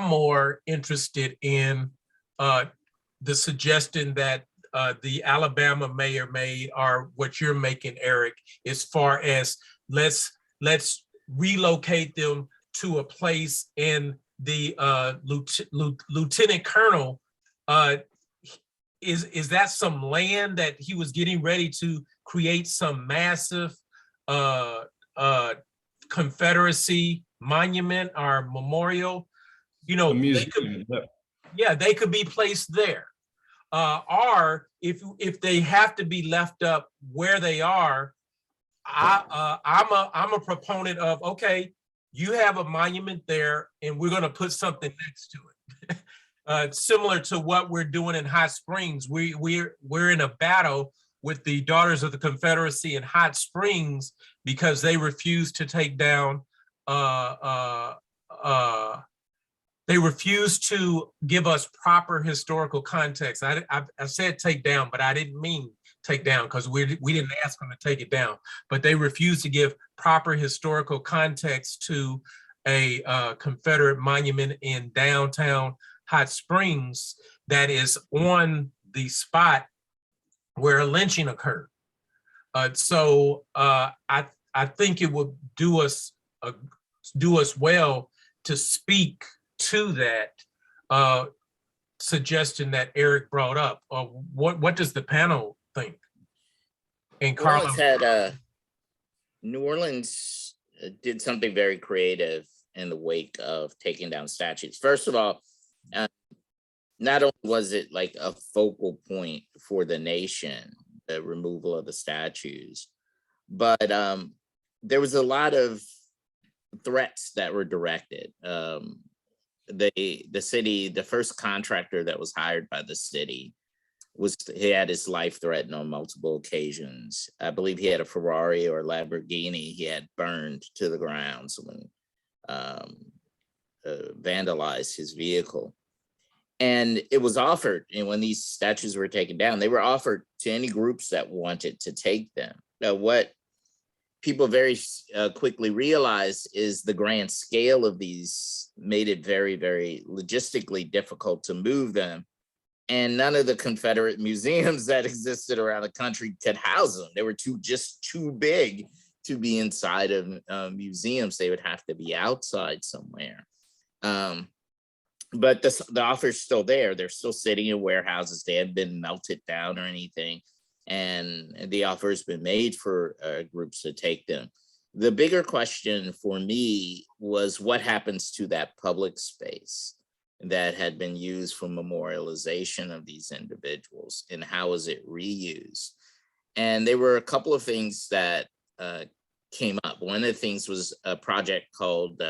A: more interested in the suggestion that the Alabama mayor made, or what you're making, Eric, as far as let's relocate them to a place in the lieutenant colonel. Is that some land that he was getting ready to create some massive Confederacy monument or memorial? You know, they could be placed there. Or if they have to be left up where they are, I'm a proponent of, okay, you have a monument there, and we're going to put something next to it. Similar to what we're doing in Hot Springs. We're in a battle with the Daughters of the Confederacy in Hot Springs because they refuse to take down. They refuse to give us proper historical context. I said take down, but I didn't mean take down, because we didn't ask them to take it down. But they refuse to give proper historical context to a Confederate monument in downtown Hot Springs that is on the spot where a lynching occurred. So I think it would do us well to speak to that suggestion that Eric brought up. What does the panel think? And Carlos
C: New Orleans did something very creative in the wake of taking down statues. First of all, not only was it like a focal point for the nation, the removal of the statues, but there was a lot of threats that were directed. The city, the first contractor that was hired by the city, he had his life threatened on multiple occasions. I believe he had a Ferrari or Lamborghini he had burned to the ground. Someone vandalized his vehicle. And it was offered, and when these statues were taken down, they were offered to any groups that wanted to take them. Now, what people very quickly realized is the grand scale of these made it very, very logistically difficult to move them. And none of the Confederate museums that existed around the country could house them. They were just too big to be inside of museums. They would have to be outside somewhere. But the offer's still there. They're still sitting in warehouses. They haven't been melted down or anything. And the offer has been made for groups to take them. The bigger question for me was what happens to that public space that had been used for memorialization of these individuals, and how is it reused? And there were a couple of things that came up. One of the things was a project called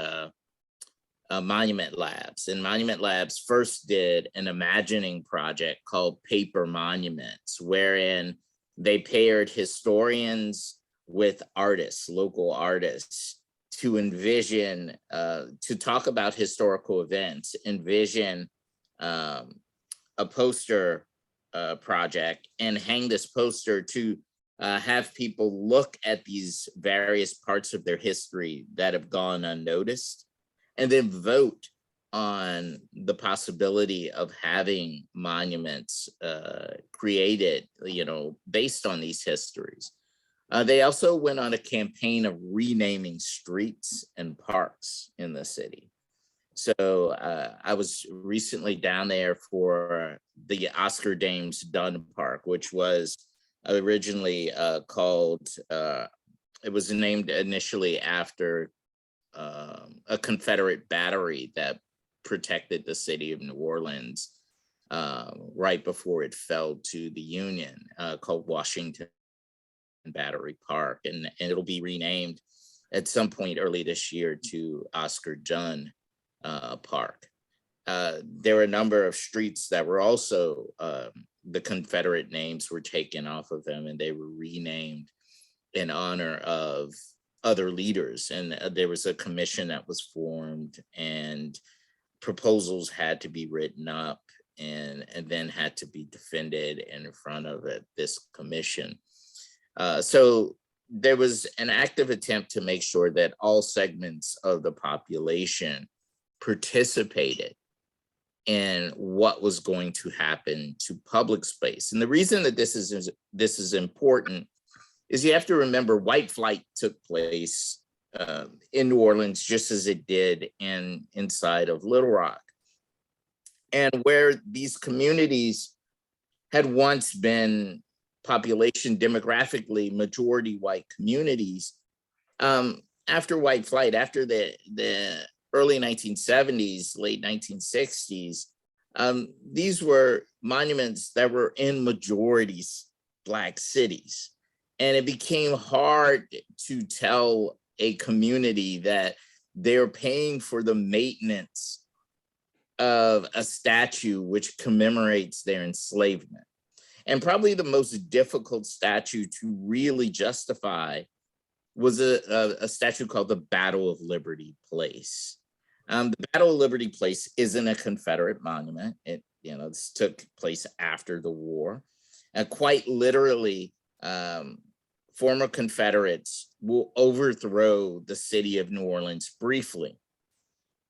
C: Monument Labs. And Monument Labs first did an imagining project called Paper Monuments, wherein they paired historians with artists, local artists, to envision, to talk about historical events, envision a poster project, and hang this poster to have people look at these various parts of their history that have gone unnoticed, and then vote on the possibility of having monuments created, based on these histories. They also went on a campaign of renaming streets and parks in the city. So I was recently down there for the Oscar Dames Dunn Park, which was originally called, it was named initially after a Confederate battery that protected the city of New Orleans right before it fell to the Union, called Washington Battery Park. And it'll be renamed at some point early this year to Oscar Dunn Park. There were a number of streets that were also, the Confederate names were taken off of them, and they were renamed in honor of other leaders. And there was a commission that was formed, and proposals had to be written up and then had to be defended in front of this commission. So there was an active attempt to make sure that all segments of the population participated in what was going to happen to public space. And the reason that this is important is you have to remember white flight took place in New Orleans just as it did inside of Little Rock. And where these communities had once been population demographically majority white communities, after white flight, after the early 1970s, late 1960s, these were monuments that were in majorities Black cities. And it became hard to tell a community that they're paying for the maintenance of a statue which commemorates their enslavement. And probably the most difficult statue to really justify was a statue called the Battle of Liberty Place. The Battle of Liberty Place isn't a Confederate monument. This took place after the war. And quite literally, former Confederates will overthrow the city of New Orleans briefly,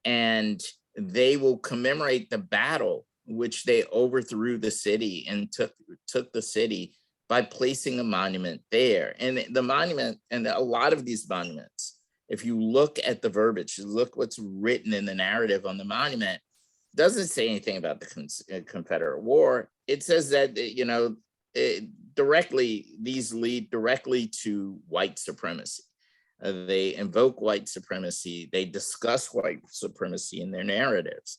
C: and they will commemorate the battle which they overthrew the city and took the city by placing a monument there. And the monument, and a lot of these monuments, if you look at the verbiage, look what's written in the narrative on the monument, doesn't say anything about the Confederate War. It says that, these lead directly to white supremacy. They invoke white supremacy. They discuss white supremacy in their narratives.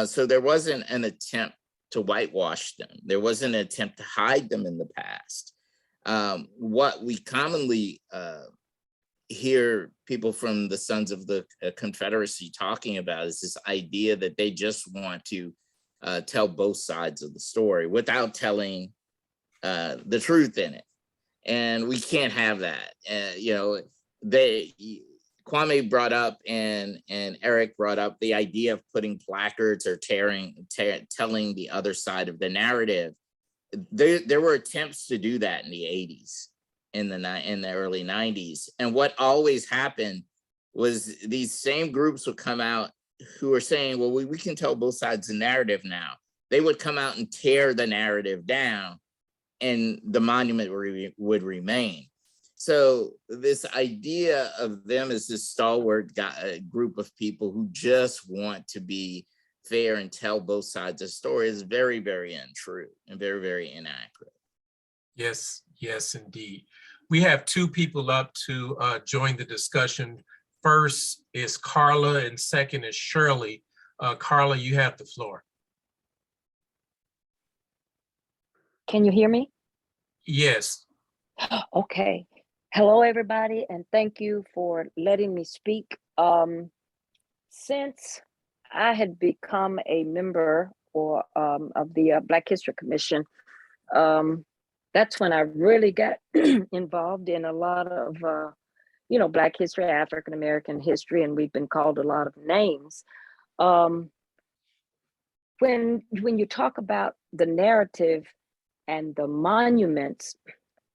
C: So there wasn't an attempt to whitewash them. There wasn't an attempt to hide them in the past. What we commonly hear people from the Sons of the Confederacy talking about is this idea that they just want to tell both sides of the story without telling the truth in it. And we can't have that. Kwame brought up and Eric brought up the idea of putting placards or telling the other side of the narrative. There were attempts to do that in the 80s, in the early 90s. And what always happened was these same groups would come out who were saying, well, we can tell both sides of the narrative now. They would come out and tear the narrative down, and the monument would remain. So this idea of them as this stalwart group of people who just want to be fair and tell both sides of the story is very, very untrue and very, very inaccurate.
A: Yes, indeed. We have two people up to join the discussion. First is Carla and second is Shirley. Carla, you have the floor.
F: Can you hear me?
A: Yes.
F: Okay. Hello, everybody, and thank you for letting me speak. Since I had become a member of the Black History Commission, that's when I really got involved in a lot of, Black history, African American history, and we've been called a lot of names. When you talk about the narrative and the monuments,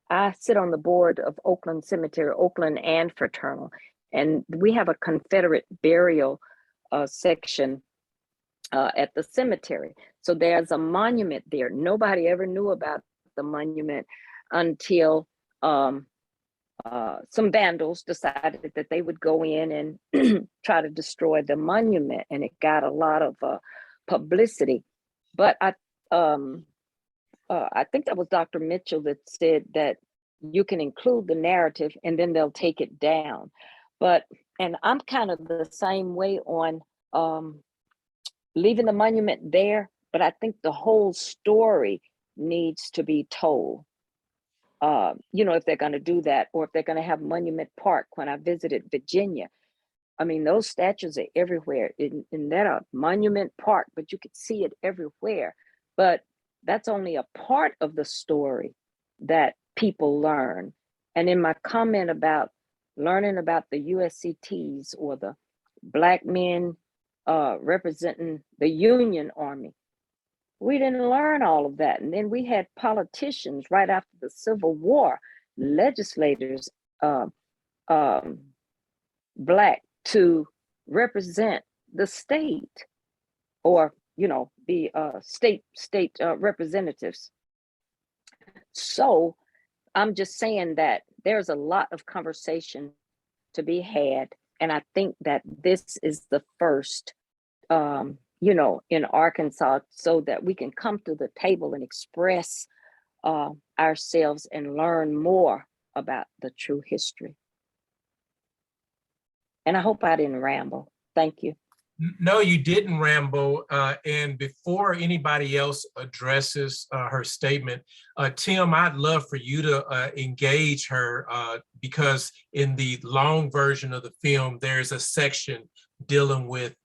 F: I sit on the board of Oakland Cemetery, Oakland and Fraternal, and we have a Confederate burial section at the cemetery. So there's a monument there. Nobody ever knew about the monument until some vandals decided that they would go in and try to destroy the monument, and it got a lot of publicity. But I think that was Dr. Mitchell that said that you can include the narrative and then they'll take it down. And I'm kind of the same way on leaving the monument there, but I think the whole story needs to be told. If they're going to do that, or if they're going to have Monument Park. When I visited Virginia, I mean, those statues are everywhere in that Monument Park, but you could see it everywhere. But that's only a part of the story that people learn. And in my comment about learning about the USCTs or the Black men representing the Union Army, we didn't learn all of that. And then we had politicians right after the Civil War, legislators, Black, to represent the state, or the state representatives. So I'm just saying that there's a lot of conversation to be had, and I think that this is the first in Arkansas, so that we can come to the table and express ourselves and learn more about the true history. And I hope I didn't ramble. Thank you.
A: No, you didn't ramble. And before anybody else addresses her statement, Tim, I'd love for you to engage her because in the long version of the film, there's a section dealing with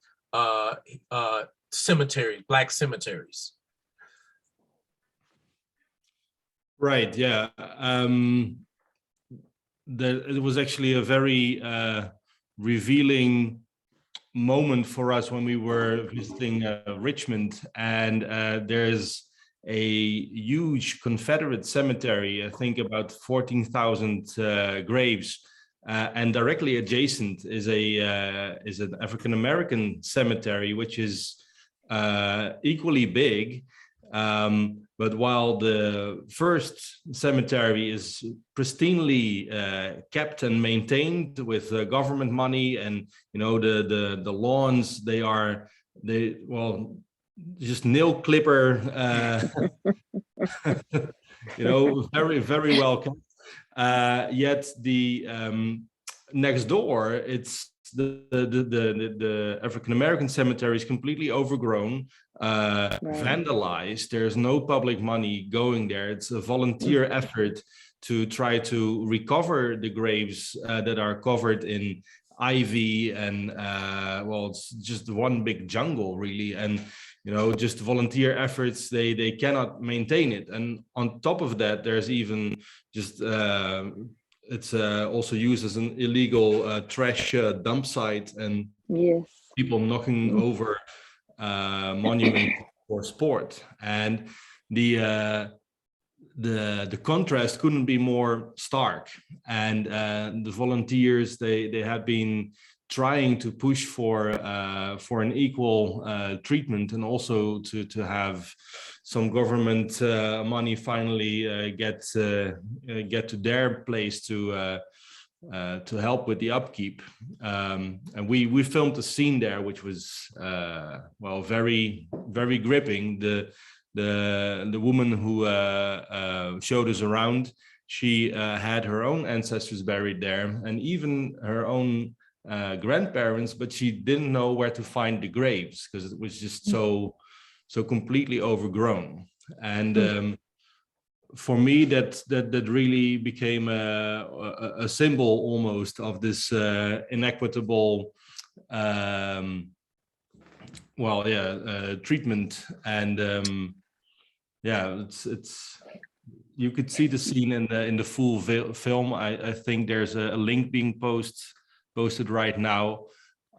A: cemeteries, Black cemeteries.
B: Right, yeah. It was actually a very revealing moment for us when we were visiting Richmond, and there's a huge Confederate cemetery, I think about 14,000 graves, and directly adjacent is an African-American cemetery, which is equally big. But while the first cemetery is pristinely kept and maintained with government money, and the lawns, just nail clipper, very, very well kept. Yet the next door, it's the African-American cemetery is completely overgrown, vandalized. There's no public money going there. It's a volunteer effort to try to recover the graves that are covered in ivy, and it's just one big jungle, really. And just volunteer efforts, they cannot maintain it. And on top of that, there's even just it's also used as an illegal trash dump site, and
F: yes,
B: people knocking over monuments for sport. And the contrast couldn't be more stark. And the volunteers, they had been trying to push for an equal treatment, and also to have some government money finally get to their place to help with the upkeep. And we filmed a scene there, which was very, very gripping. The woman who showed us around, she had her own ancestors buried there, and even her own grandparents, but she didn't know where to find the graves because it was just so completely overgrown. And for me, that really became a symbol almost of this inequitable treatment. And it's you could see the scene in the full film. I think there's a link being posted right now.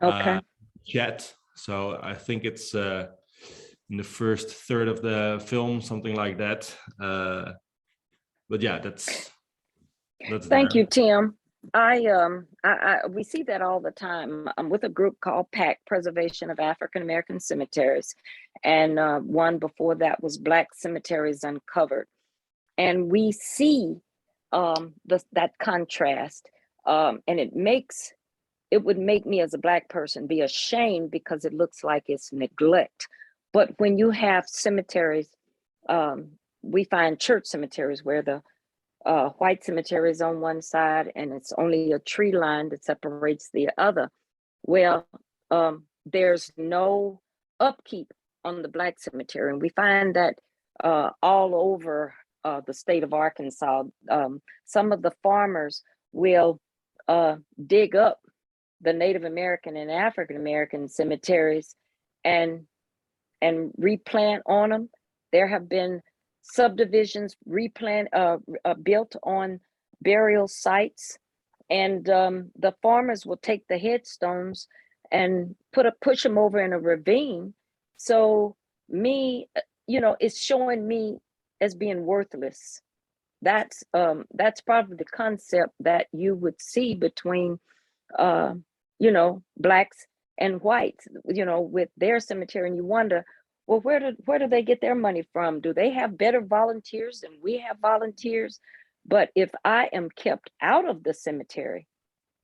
F: Okay.
B: Chat. So I think it's in the first third of the film, something like that. But yeah, that's That's
F: Thank
B: there.
F: you, Tim. We see that all the time. I'm with a group called PAC, Preservation of African American Cemeteries, and one before that was Black Cemeteries Uncovered, and we see that contrast, and it would make me as a Black person be ashamed because it looks like it's neglect. But when you have cemeteries, we find church cemeteries where the white cemetery is on one side and it's only a tree line that separates the other. Well, there's no upkeep on the Black cemetery. And we find that all over the state of Arkansas. Some of the farmers will dig up the Native American and African American cemeteries and replant on them. There have been subdivisions built on burial sites, and the farmers will take the headstones and push them over in a ravine. So it's showing me as being worthless. That's probably the concept that you would see between Blacks and whites, with their cemetery, and you wonder, well, where do they get their money from? Do they have better volunteers than we have volunteers? But if I am kept out of the cemetery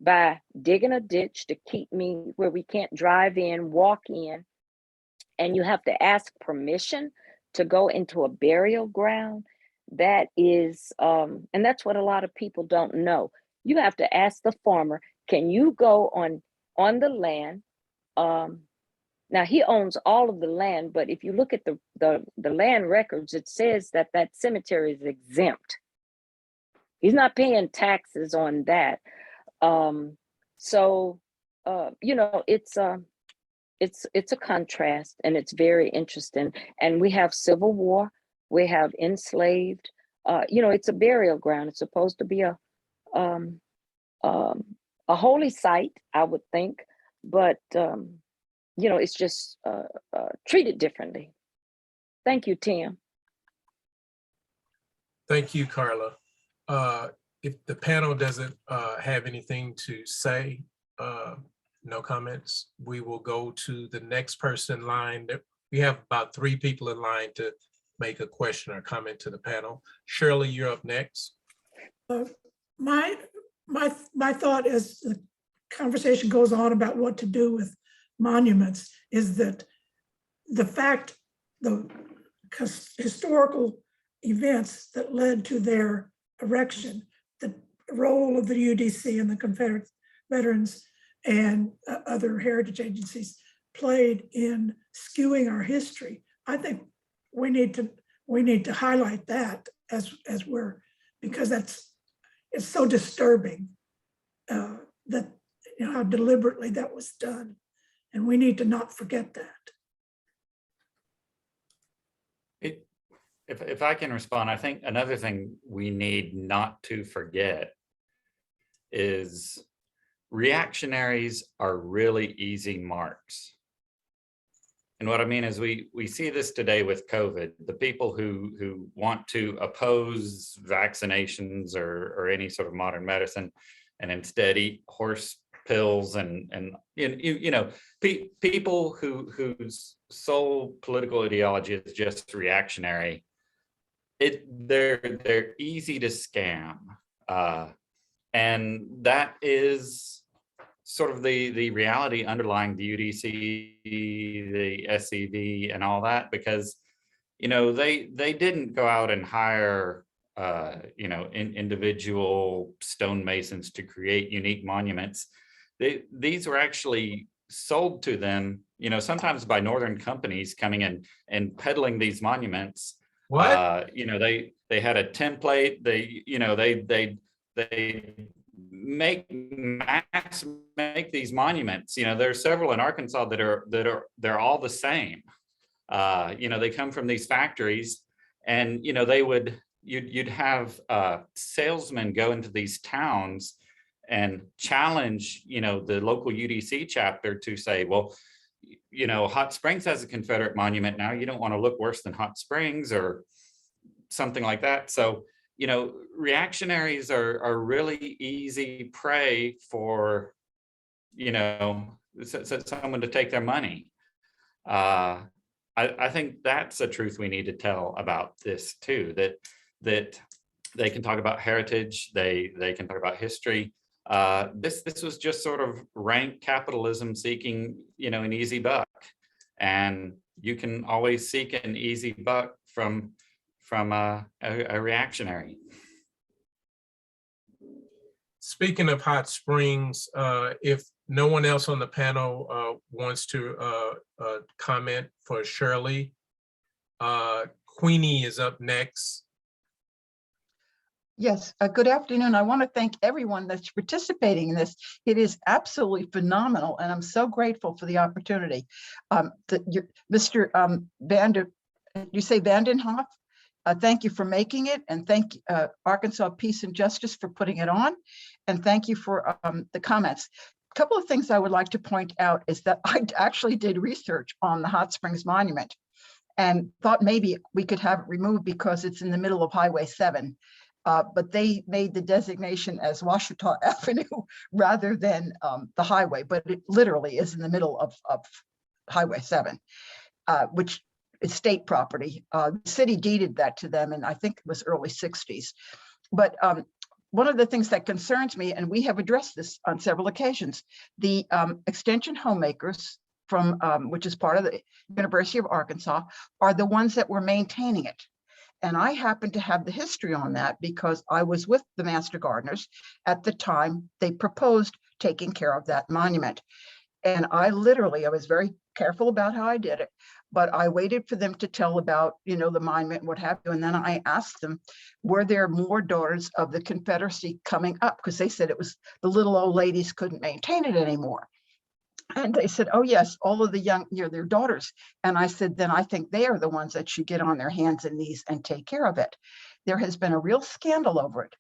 F: by digging a ditch to keep me where we can't drive in, walk in, and you have to ask permission to go into a burial ground, that is, and that's what a lot of people don't know. You have to ask the farmer, can you go on the land? Now he owns all of the land, but if you look at the land records, it says that cemetery is exempt. He's not paying taxes on that. It's a contrast, and it's very interesting. And we have Civil War, we have enslaved. It's a burial ground. It's supposed to be a holy site, I would think, but it's just treated differently. Thank you, Tim.
A: Thank you, Carla. If the panel doesn't have anything to say, no comments, we will go to the next person in line. We have about 3 people in line to make a question or comment to the panel. Shirley, you're up next.
G: My thought as the conversation goes on about what to do with monuments is that the historical events that led to their erection, the role of the UDC and the Confederate Veterans and other heritage agencies played in skewing our history. I think we need to highlight that because it's so disturbing that how deliberately that was done, and we need to not forget that.
D: If I can respond, I think another thing we need not to forget is reactionaries are really easy marks. And what I mean is we see this today with COVID. The people who want to oppose vaccinations or any sort of modern medicine and instead eat horse pills and people whose sole political ideology is just reactionary, they're easy to scam. And that is sort of the reality underlying the UDC, the SCV, and all that, because they didn't go out and hire individual stonemasons to create unique monuments. These were actually sold to them, sometimes by Northern companies coming in and peddling these monuments.
A: What?
D: They had a template. They make these monuments. There's several in Arkansas they're all the same. They come from these factories, and you'd have salesmen go into these towns and challenge the local UDC chapter to say, well, Hot Springs has a Confederate monument now. You don't want to look worse than Hot Springs or something like that. So you know, reactionaries are really easy prey for, you know, someone to take their money. I think that's a truth we need to tell about this too, that they can talk about heritage, they can talk about history. This was just sort of rank capitalism seeking, you know, an easy buck, and you can always seek an easy buck from a reactionary.
A: Speaking of hot springs, if no one else on the panel wants to comment for Shirley, Queenie is up next.
H: Yes, good afternoon. I want to thank everyone that's participating in this. It is absolutely phenomenal, and I'm so grateful for the opportunity. Mr. You say Vandenhoff? Thank you for making it, and thank Arkansas Peace and Justice for putting it on, and thank you for the comments. A couple of things I would like to point out is that I actually did research on the Hot Springs Monument and thought maybe we could have it removed because it's in the middle of Highway 7. But they made the designation as Washita Avenue rather than the highway, but it literally is in the middle of Highway 7, which is state property. The city deeded that to them, and I think it was early 60s. But one of the things that concerns me, and we have addressed this on several occasions, the extension homemakers from, which is part of the University of Arkansas, are the ones that were maintaining it. And I happen to have the history on that because I was with the Master Gardeners at the time they proposed taking care of that monument. And I was very careful about how I did it, but I waited for them to tell about, you know, the monument and what have you. And then I asked them, were there more daughters of the Confederacy coming up? Because they said it was the little old ladies couldn't maintain it anymore. And they said, oh, yes, all of the young, you know, their daughters. And I said, then I think they are the ones that should get on their hands and knees and take care of it. There has been a real scandal over it.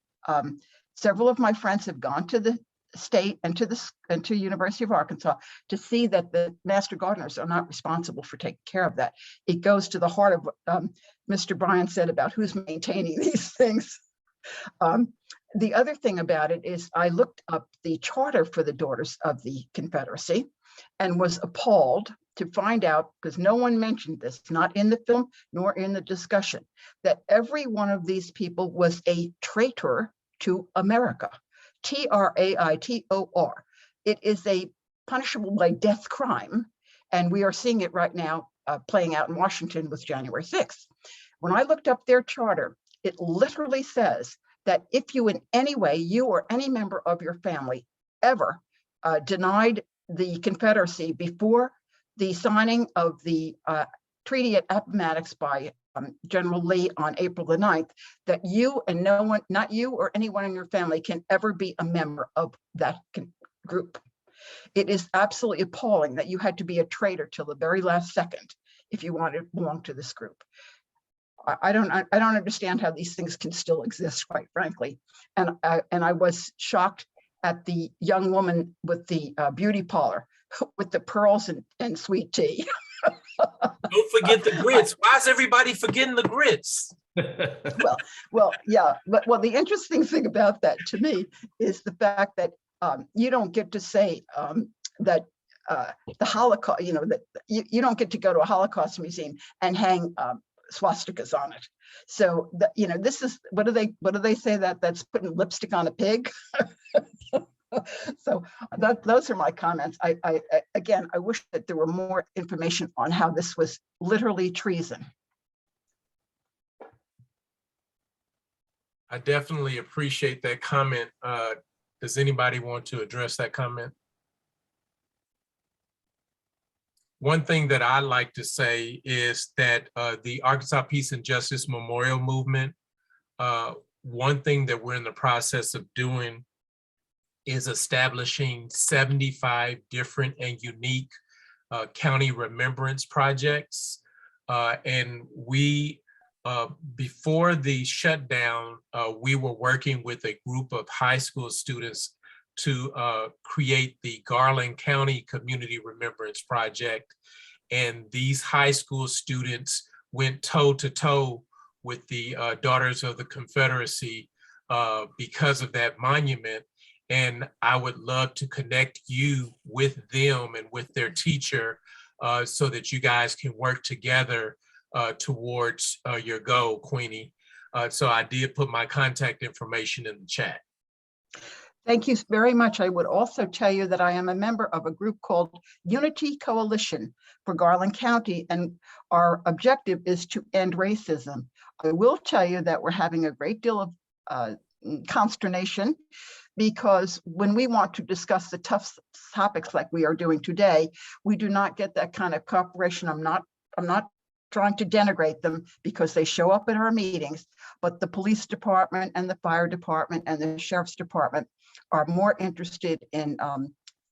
H: Several of my friends have gone to the state and to University of Arkansas to see that the Master Gardeners are not responsible for taking care of that. It goes to the heart of what Mr. Bryan said about who's maintaining these things. The other thing about it is I looked up the charter for the Daughters of the Confederacy and was appalled to find out, because no one mentioned this, not in the film nor in the discussion, that every one of these people was a traitor to America. Traitor. It is a punishable by death crime, and we are seeing it right now playing out in Washington with January 6th. When I looked up their charter, it literally says that if you in any way, you or any member of your family ever denied the Confederacy before the signing of the treaty at Appomattox by General Lee on April the 9th, that you and no one, not you or anyone in your family, can ever be a member of that group. It is absolutely appalling that you had to be a traitor till the very last second if you wanted to belong to this group. I don't understand how these things can still exist, quite frankly. And I was shocked at the young woman with the beauty parlor with the pearls and sweet tea.
A: Don't forget the grits. Why is everybody forgetting the grits?
H: Well, yeah. But the interesting thing about that to me is the fact that you don't get to say that the Holocaust, you know, that you don't get to go to a Holocaust museum and hang swastikas on it. So you know, this is, what do they say, that's putting lipstick on a pig? So those are my comments. Again, I wish that there were more information on how this was literally treason.
A: I definitely appreciate that comment. Does anybody want to address that comment? One thing that I like to say is that the Arkansas Peace and Justice Memorial Movement, one thing that we're in the process of doing is establishing 75 different and unique county remembrance projects. And we, before the shutdown, we were working with a group of high school students to create the Garland County Community Remembrance Project. And these high school students went toe to toe with the Daughters of the Confederacy because of that monument. And I would love to connect you with them and with their teacher so that you guys can work together towards your goal, Queenie. So I did put my contact information in the chat.
H: Thank you very much. I would also tell you that I am a member of a group called Unity Coalition for Garland County, and our objective is to end racism. I will tell you that we're having a great deal of consternation, because when we want to discuss the tough topics like we are doing today, we do not get that kind of cooperation. I'm not trying to denigrate them, because they show up at our meetings, but the police department and the fire department and the sheriff's department are more interested in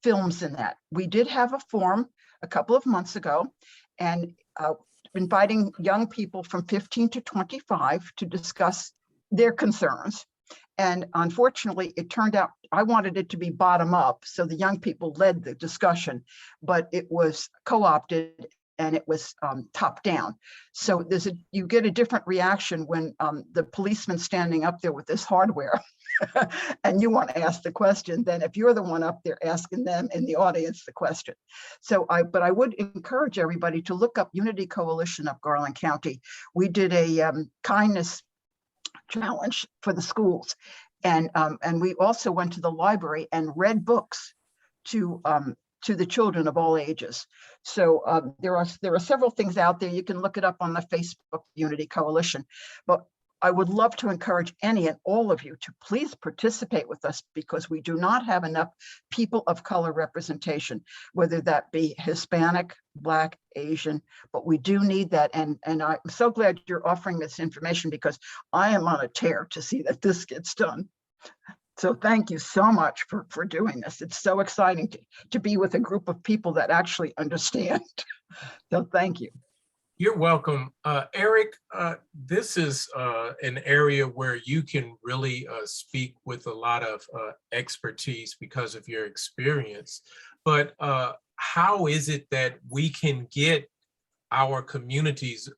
H: films than that. We did have a forum a couple of months ago, and inviting young people from 15 to 25 to discuss their concerns. And unfortunately, it turned out I wanted it to be bottom up, so the young people led the discussion, but it was co-opted and it was top down. So you get a different reaction when the policeman standing up there with this hardware and you want to ask the question than if you're the one up there asking them in the audience the question. But I would encourage everybody to look up Unity Coalition of Garland County. We did a kindness challenge for the schools, and we also went to the library and read books to the children of all ages. So there are several things out there. You can look it up on the Facebook Unity Coalition, but I would love to encourage any and all of you to please participate with us, because we do not have enough people of color representation, whether that be Hispanic, Black, Asian, but we do need that. And I'm so glad you're offering this information, because I am on a tear to see that this gets done. So thank you so much for doing this. It's so exciting to be with a group of people that actually understand. So thank you.
A: You're welcome. Eric, this is an area where you can really speak with a lot of expertise because of your experience. But how is it that we can get our communities?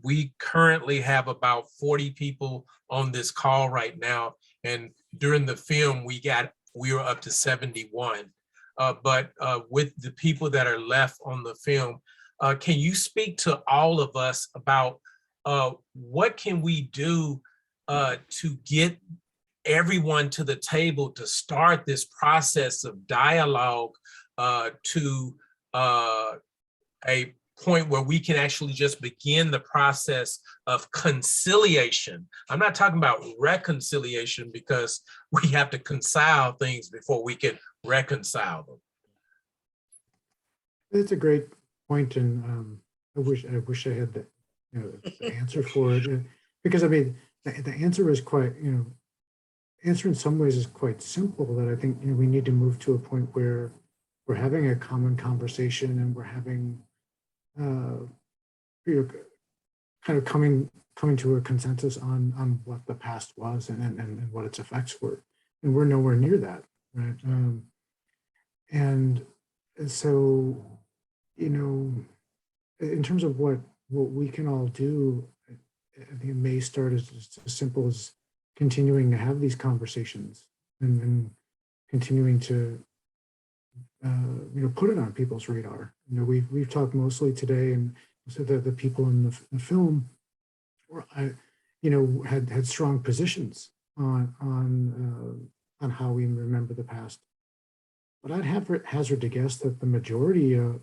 A: We currently have about 40 people on this call right now. And during the film, we were up to 71. But with the people that are left on the film, can you speak to all of us about what can we do to get everyone to the table to start this process of dialogue to a point where we can actually just begin the process of conciliation? I'm not talking about reconciliation, because we have to reconcile things before we can reconcile them.
E: It's a great point, and I wish I had the answer for it, because I mean the answer is quite answer in some ways is quite simple. That I think we need to move to a point where we're having a common conversation, and we're having kind of coming to a consensus on what the past was and what its effects were, and we're nowhere near that, right? And so, in terms of what we can all do, I think it may start as simple as continuing to have these conversations and continuing to put it on people's radar. We've talked mostly today, and so the people in the film were, had strong positions on how we remember the past. But I'd hazard to guess that the majority of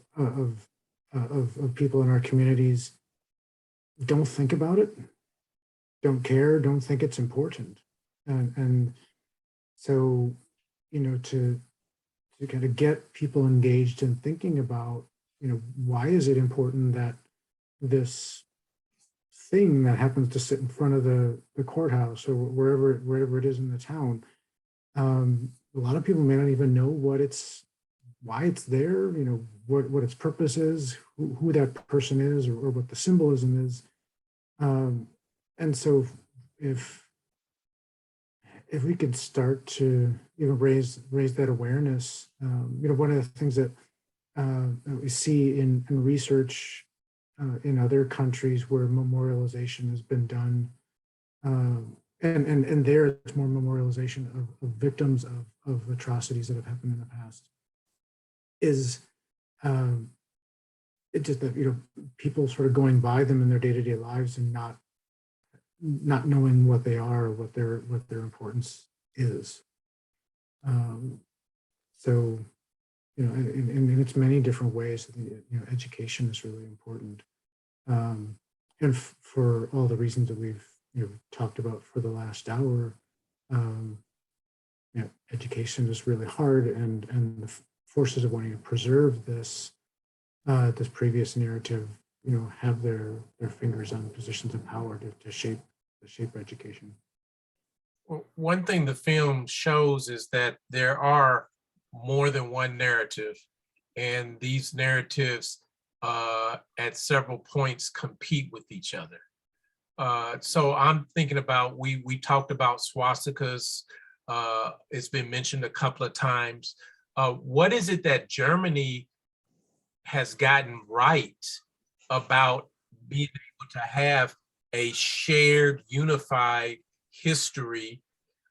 E: people in our communities don't think about it, don't care, don't think it's important, and so to kind of get people engaged in thinking about why is it important that this thing that happens to sit in front of the courthouse or wherever it is in the town. A lot of people may not even know why it's there, what its purpose is, who that person is, or what the symbolism is. And so if we could start to raise that awareness, one of the things that we see in research in other countries where memorialization has been done, and there it's more memorialization of victims of atrocities that have happened in the past, is it just that, people sort of going by them in their day-to-day lives and not knowing what they are, or what their importance is. So, in its many different ways, education is really important. And for all the reasons that we've talked about for the last hour, education is really hard, and the forces of wanting to preserve this this previous narrative, have their fingers on positions of power to shape education.
A: Well, one thing the film shows is that there are more than one narrative, and these narratives at several points compete with each other. So I'm thinking about, we talked about swastikas. It's been mentioned a couple of times. What is it that Germany has gotten right about being able to have a shared, unified history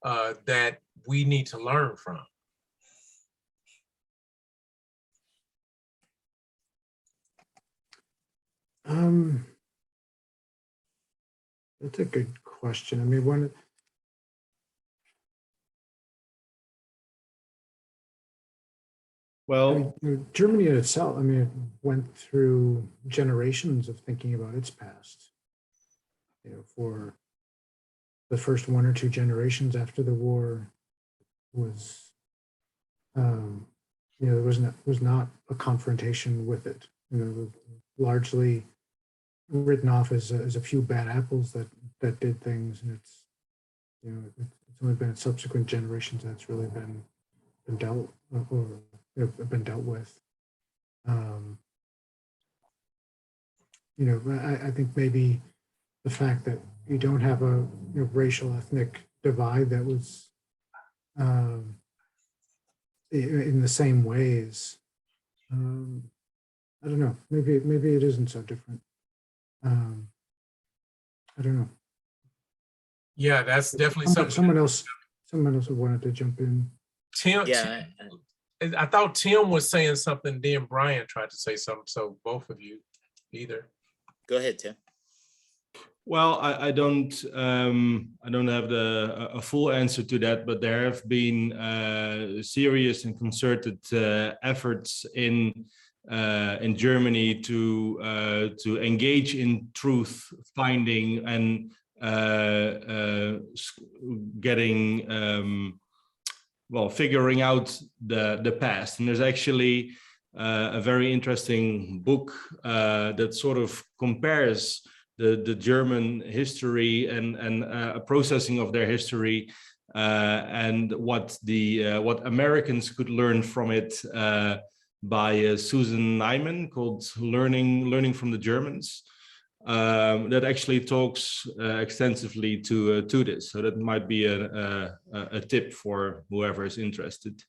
A: that we need to learn from?
E: That's a good question. I mean,
B: Well,
E: Germany in itself, it went through generations of thinking about its past. For the first 1 or 2 generations after the war was, there was not a confrontation with it. Largely written off as a few bad apples that did things, and it's only been in subsequent generations that's really been dealt with. I think maybe the fact that you don't have a racial ethnic divide that was in the same ways. I don't know. Maybe it isn't so different. I don't know.
A: Yeah, that's definitely something.
E: Someone else wanted to jump in.
A: Tim,
C: Yeah.
A: I thought Tim was saying something, then Brian tried to say something, so both of you, either.
C: Go ahead, Tim.
B: well, I don't have a full answer to that, but there have been serious and concerted efforts in Germany to engage in truth finding and getting figuring out the past. And there's actually a very interesting book that sort of compares the German history and a processing of their history and what Americans could learn from it by Susan Nyman, called Learning from the Germans. That actually talks extensively to this. So that might be a tip for whoever is interested.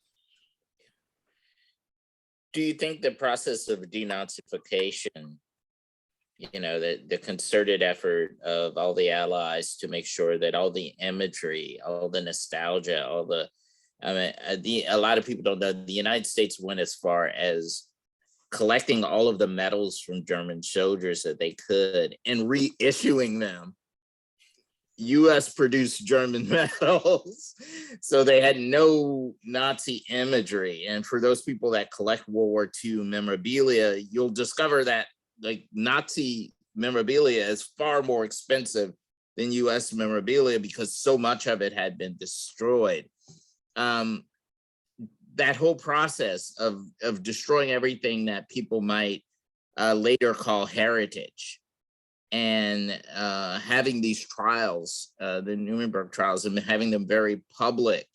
C: Do you think the process of denazification, the concerted effort of all the allies to make sure that all the imagery, all the nostalgia, a lot of people don't know, the United States went as far as collecting all of the medals from German soldiers that they could and reissuing them US produced German medals. So they had no Nazi imagery. And for those people that collect World War II memorabilia, you'll discover that Nazi memorabilia is far more expensive than US memorabilia because so much of it had been destroyed. That whole process of destroying everything that people might later call heritage, and having these trials, the Nuremberg trials, and having them very public.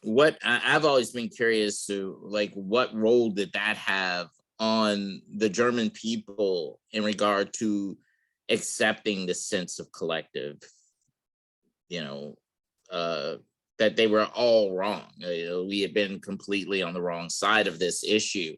C: What I've always been curious to, what role did that have on the German people in regard to accepting the sense of collective, that they were all wrong. We had been completely on the wrong side of this issue.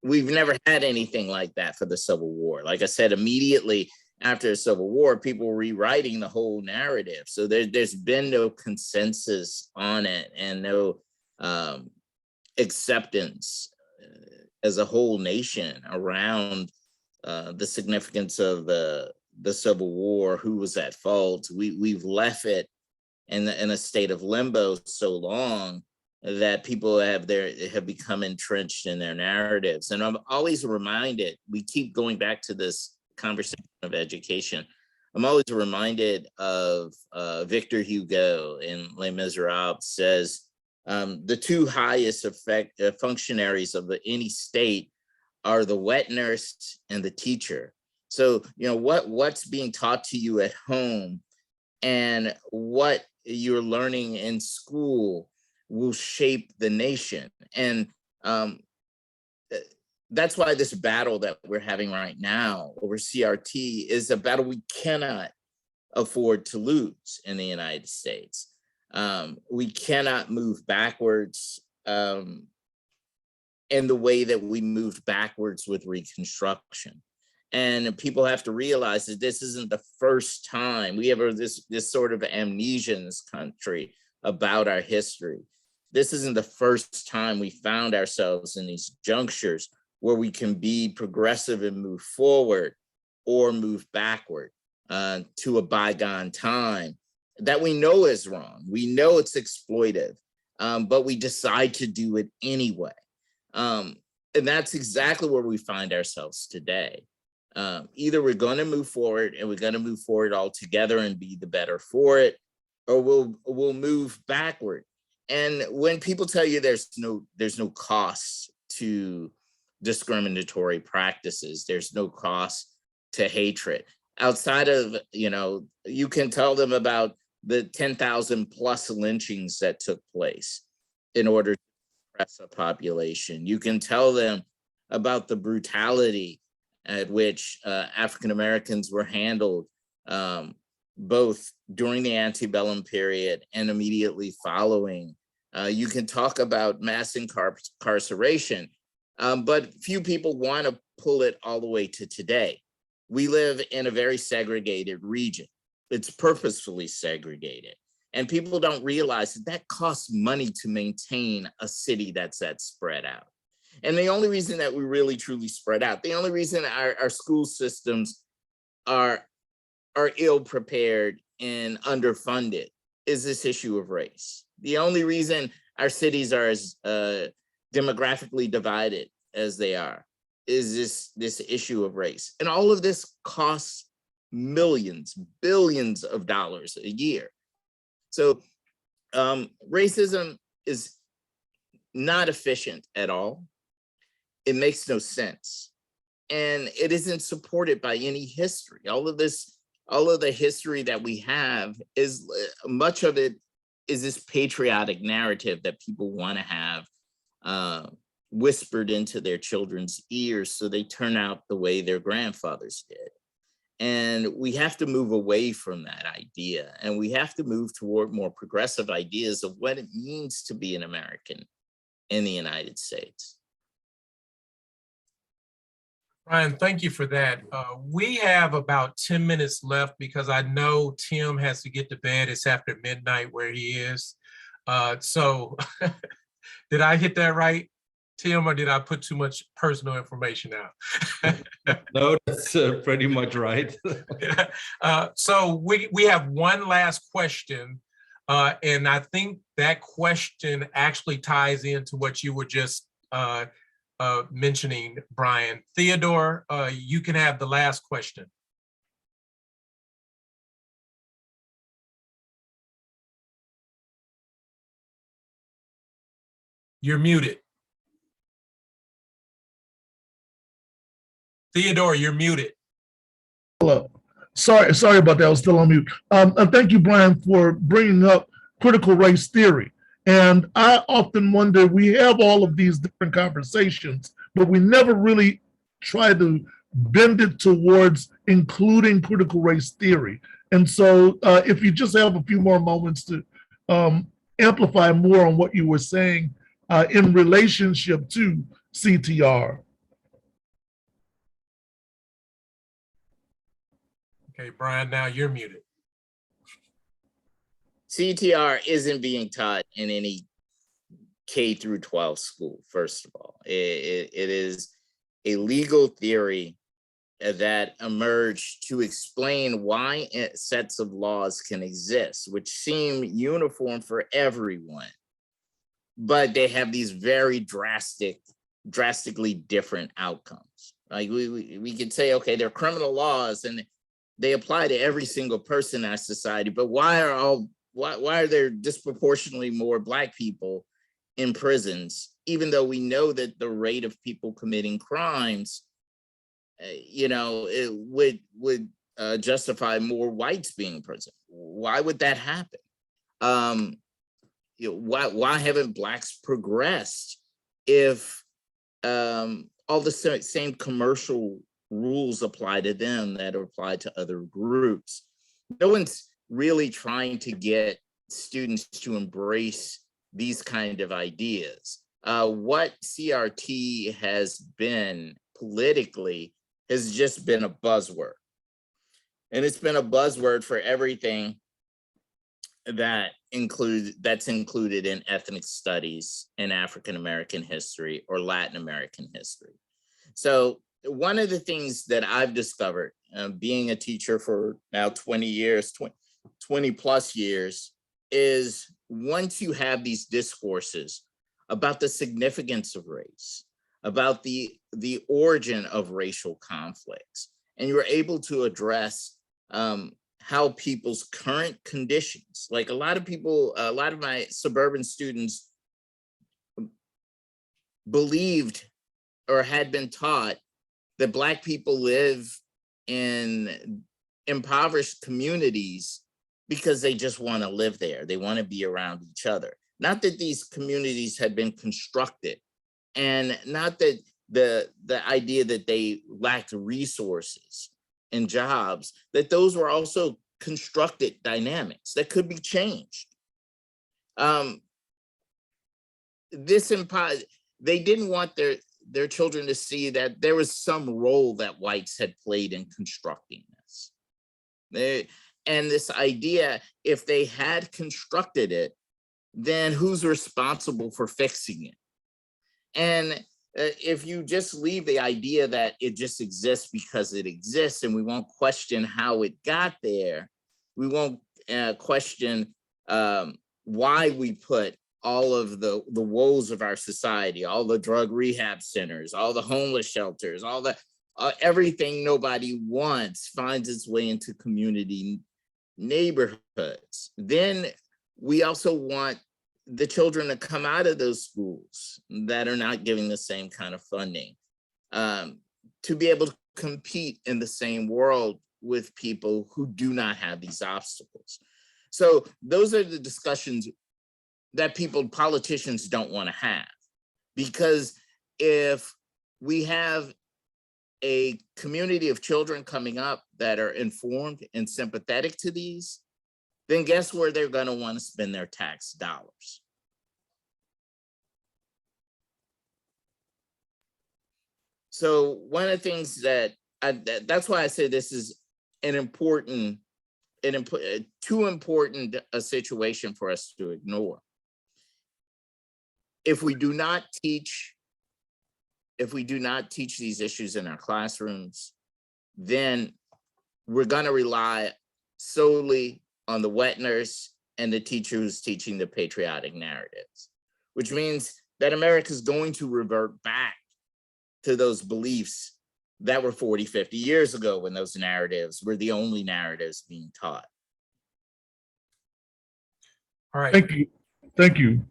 C: we've never had anything like that for the Civil War. Like I said, immediately after the Civil War, people were rewriting the whole narrative. So there's been no consensus on it and no acceptance as a whole nation around the significance of the Civil War, who was at fault. We've left it in a state of limbo so long that people have become entrenched in their narratives. And I'm always reminded, we keep going back to this conversation of education. I'm always reminded of Victor Hugo in Les Miserables says, the two highest functionaries of any state are the wet nurse and the teacher. So, you know, what's being taught to you at home and what you're learning in school will shape the nation. And that's why this battle that we're having right now over CRT is a battle we cannot afford to lose in the United States. We cannot move backwards in the way that we moved backwards with Reconstruction. And people have to realize that this isn't the first time we have this sort of amnesia in this country about our history. This isn't the first time we found ourselves in these junctures where we can be progressive and move forward or move backward to a bygone time that we know is wrong. We know it's exploitive, but we decide to do it anyway. And that's exactly where we find ourselves today. Either we're going to move forward and we're going to move forward all together and be the better for it, or we'll move backward. And when people tell you there's no cost to discriminatory practices, there's no cost to hatred outside of, you know, you can tell them about the 10,000 plus lynchings that took place in order to suppress a population. You can tell them about the brutality at which African Americans were handled, both during the antebellum period and immediately following. You can talk about mass incarceration, but few people want to pull it all the way to today. We live in a very segregated region. It's purposefully segregated. And people don't realize that costs money to maintain a city that's that spread out. And the only reason that we really truly spread out, the only reason our school systems are ill prepared and underfunded is this issue of race. The only reason our cities are as demographically divided as they are is this issue of race. And all of this costs millions, billions of dollars a year. So racism is not efficient at all. It makes no sense. And it isn't supported by any history. All of the history that we have is, much of it is this patriotic narrative that people want to have whispered into their children's ears so they turn out the way their grandfathers did. And we have to move away from that idea, and we have to move toward more progressive ideas of what it means to be an American in the United States.
A: Brian, thank you for that. We have about 10 minutes left because I know Tim has to get to bed. It's after midnight where he is. So did I hit that right, Tim, or did I put too much personal information out?
B: No, that's pretty much right.
A: So we have one last question. And I think that question actually ties into what you were just mentioning, Brian. Theodore, you can have the last question. You're muted. Theodore, you're muted.
I: Hello. Sorry about that. I was still on mute. And thank you, Brian, for bringing up critical race theory. And I often wonder, we have all of these different conversations, but we never really try to bend it towards including critical race theory. And so if you just have a few more moments to amplify more on what you were saying in relationship to CTR.
A: Okay, Brian, now you're muted.
C: CTR isn't being taught in any K through 12 school, first of all. It is a legal theory that emerged to explain why sets of laws can exist, which seem uniform for everyone, but they have these very drastically different outcomes. Like we could say, okay, they're criminal laws and they apply to every single person in our society, but why are there disproportionately more Black people in prisons, even though we know that the rate of people committing crimes, it would justify more whites being in prison? Why would that happen? Why haven't Blacks progressed if all the same commercial rules apply to them that apply to other groups? No one's really trying to get students to embrace these kind of ideas. What CRT has been politically has just been a buzzword. And it's been a buzzword for everything that's included in ethnic studies and African American history or Latin American history. So one of the things that I've discovered, being a teacher for now 20 plus years, is once you have these discourses about the significance of race, about the origin of racial conflicts, and you're able to address how people's current conditions, like a lot of my suburban students believed or had been taught that Black people live in impoverished communities because they just want to live there. They want to be around each other. Not that these communities had been constructed, and not that the idea that they lacked resources and jobs, that those were also constructed dynamics that could be changed. They didn't want their children to see that there was some role that whites had played in constructing this. And this idea, if they had constructed it, then who's responsible for fixing it? And if you just leave the idea that it just exists because it exists, and we won't question how it got there, we won't question why we put all of the woes of our society, all the drug rehab centers, all the homeless shelters, all the everything nobody wants finds its way into community neighborhoods. Then we also want the children to come out of those schools that are not giving the same kind of funding, to be able to compete in the same world with people who do not have these obstacles. So those are the discussions that politicians don't want to have, because if we have a community of children coming up that are informed and sympathetic to these, then guess where they're going to want to spend their tax dollars? So one of the things that's why I say this is too important a situation for us to ignore. If we do not teach these issues in our classrooms, then we're going to rely solely on the wet nurse and the teacher who's teaching the patriotic narratives, which means that America is going to revert back to those beliefs that were 40, 50 years ago, when those narratives were the only narratives being taught.
A: All right.
I: Thank you. Thank you.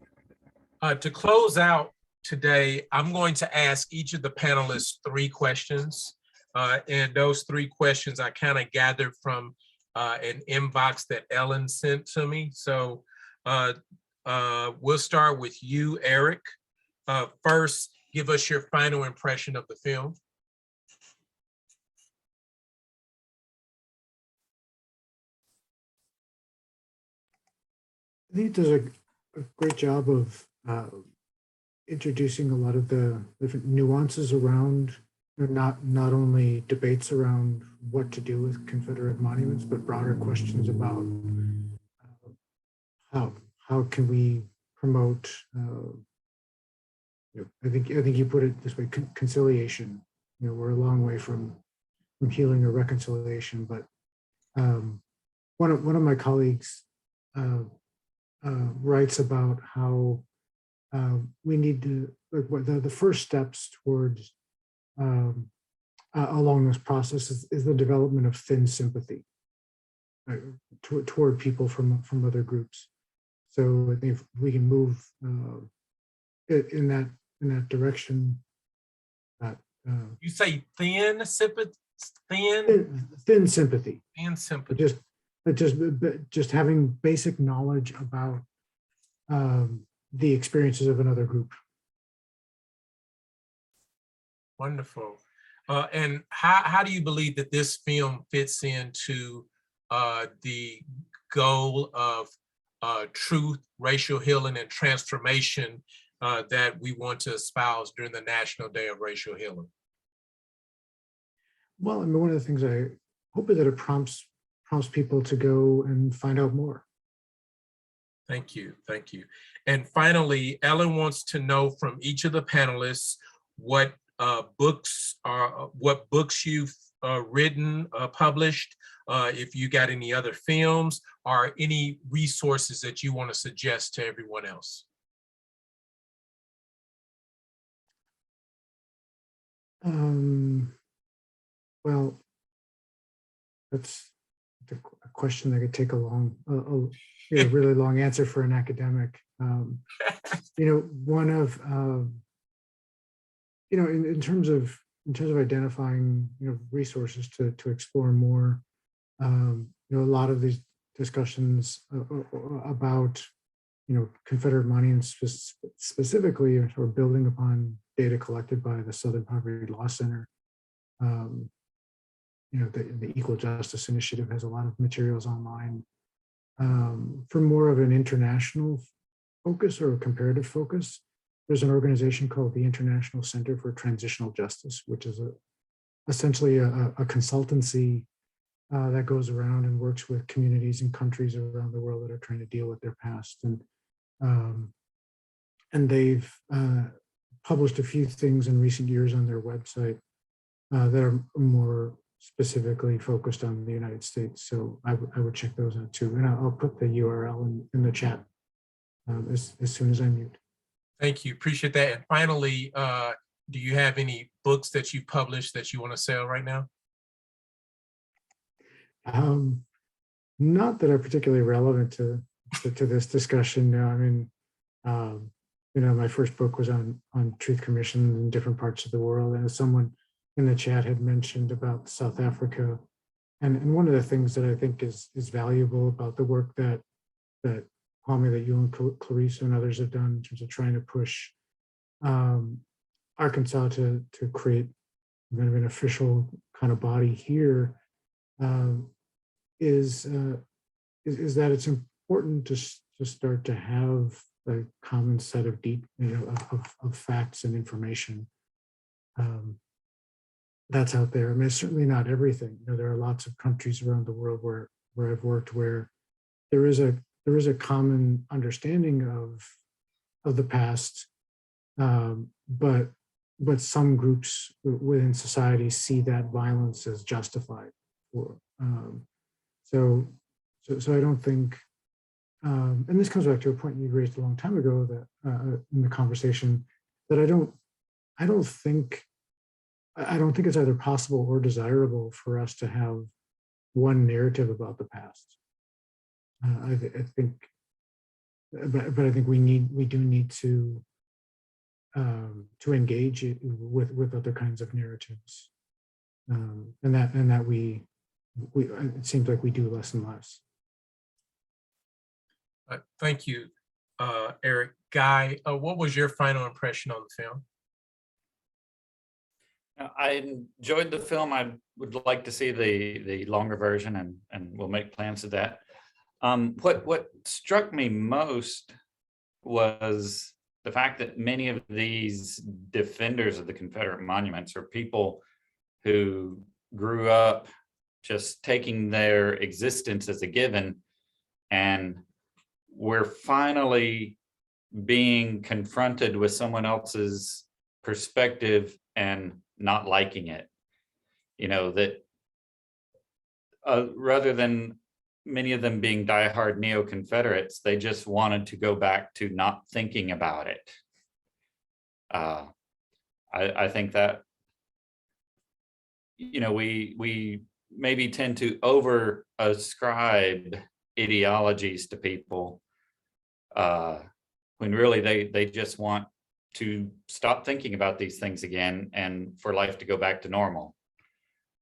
A: To close out today, I'm going to ask each of the panelists 3 questions. And those 3 questions I kind of gathered from an inbox that Ellen sent to me. So we'll start with you, Eric. First, give us your final impression of the film.
E: I think it does a great job of introducing a lot of the different nuances around not only debates around what to do with Confederate monuments, but broader questions about how can we promote. I think you put it this way: conciliation. We're a long way from healing or reconciliation, but one of my colleagues writes about how we need to, like, what the first steps towards along this process is the development of thin sympathy toward people from other groups. So I think if we can move in that direction,
A: You say thin sympathy,
E: thin sympathy.
A: thin sympathy.
E: Just having basic knowledge about the experiences of another group.
A: Wonderful. And how do you believe that this film fits into the goal of truth, racial healing, and transformation that we want to espouse during the National Day of Racial Healing?
E: Well, I mean, one of the things I hope is that it prompts people to go and find out more.
A: Thank you. Thank you. And finally, Ellen wants to know from each of the panelists what books you've written, published, if you got any other films or any resources that you want to suggest to everyone else.
E: Well, that's a question that could take a really long answer for an academic. One of in terms of identifying resources to explore more, a lot of these discussions about Confederate monuments specifically are building upon data collected by the Southern Poverty Law Center. The Equal Justice Initiative has a lot of materials online. For more of an international focus or a comparative focus, there's an organization called the International Center for Transitional Justice, which is essentially a consultancy that goes around and works with communities and countries around the world that are trying to deal with their past. And they've published a few things in recent years on their website that are more specifically focused on the United States. So I would check those out too. And I'll put the URL in the chat as soon as I mute.
A: Thank you. Appreciate that. And finally, do you have any books that you published that you want to sell right now?
E: Not that are particularly relevant to this discussion. No, I mean, my first book was on truth commissions in different parts of the world, and as someone in the chat had mentioned about South Africa, and one of the things that I think is valuable about the work that Kwami, that you and Clarissa and others have done in terms of trying to push Arkansas to create kind of an official kind of body here, is that it's important to start to have a common set of of facts and information that's out there. I mean, it's certainly not everything. There are lots of countries around the world where I've worked where there is a common understanding of the past, but some groups within society see that violence as justified. So I don't think, and this comes back to a point you raised a long time ago that in the conversation, that I don't think it's either possible or desirable for us to have one narrative about the past. I think, but I think we do need to engage with other kinds of narratives, and that we it seems like we do less and less.
A: Thank you, Eric. Guy, what was your final impression on the film?
D: I enjoyed the film. I would like to see the longer version, and we'll make plans to that. What struck me most was the fact that many of these defenders of the Confederate monuments are people who grew up just taking their existence as a given, and we're finally being confronted with someone else's perspective and not liking it. You know, that rather than many of them being diehard neo-Confederates, they just wanted to go back to not thinking about it. I think that, you know, we maybe tend to over ascribe ideologies to people when really they just want to stop thinking about these things again and for life to go back to normal.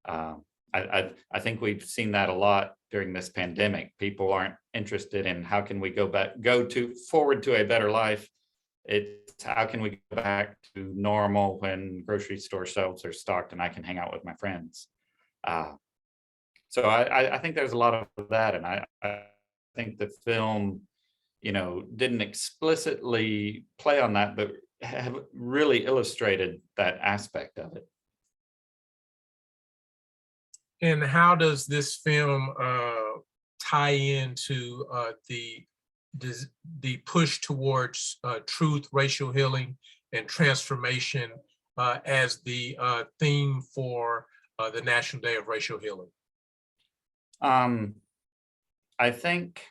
D: I think we've seen that a lot during this pandemic. People aren't interested in how can we go forward to a better life. It's how can we go back to normal when grocery store shelves are stocked and I can hang out with my friends. So I think there's a lot of that, and I think the film, you know, didn't explicitly play on that, but have really illustrated that aspect of it.
A: And how does this film tie into the push towards truth, racial healing, and transformation as the theme for the National Day of Racial Healing?
D: I think,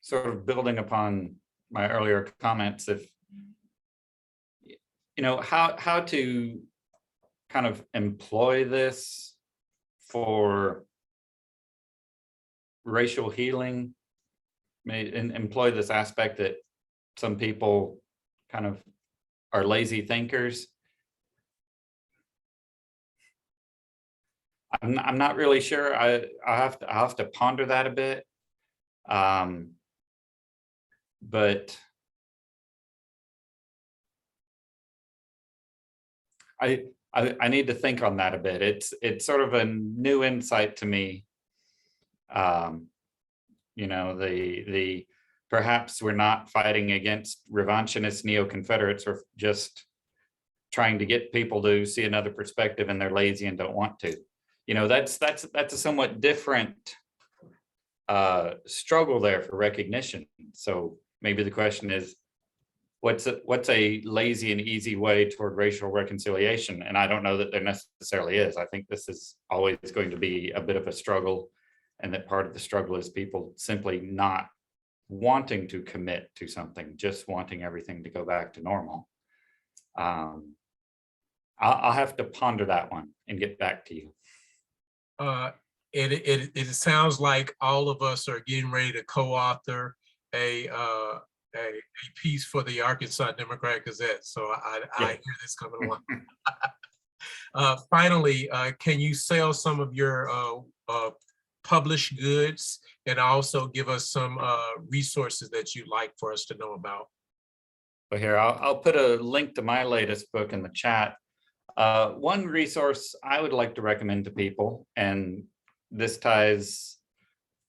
D: sort of building upon my earlier comments, if you know how to kind of employ this for racial healing, employ this aspect that some people kind of are lazy thinkers. I'm not really sure. I have to ponder that a bit. But I need to think on that a bit. It's sort of a new insight to me. You know, the perhaps we're not fighting against revanchist neo-Confederates, or just trying to get people to see another perspective and they're lazy and don't want to. You know, that's a somewhat different struggle there for recognition. So maybe the question is, what's a lazy and easy way toward racial reconciliation? And I don't know that there necessarily is. I think this is always going to be a bit of a struggle, and that part of the struggle is people simply not wanting to commit to something, just wanting everything to go back to normal. I'll have to ponder that one and get back to you.
A: It sounds like all of us are getting ready to co-author a piece for the Arkansas Democrat Gazette. So I hear this coming along. Finally, can you sell some of your published goods, and also give us some resources that you'd like for us to know about?
D: Well, here, I'll put a link to my latest book in the chat. One resource I would like to recommend to people, and this ties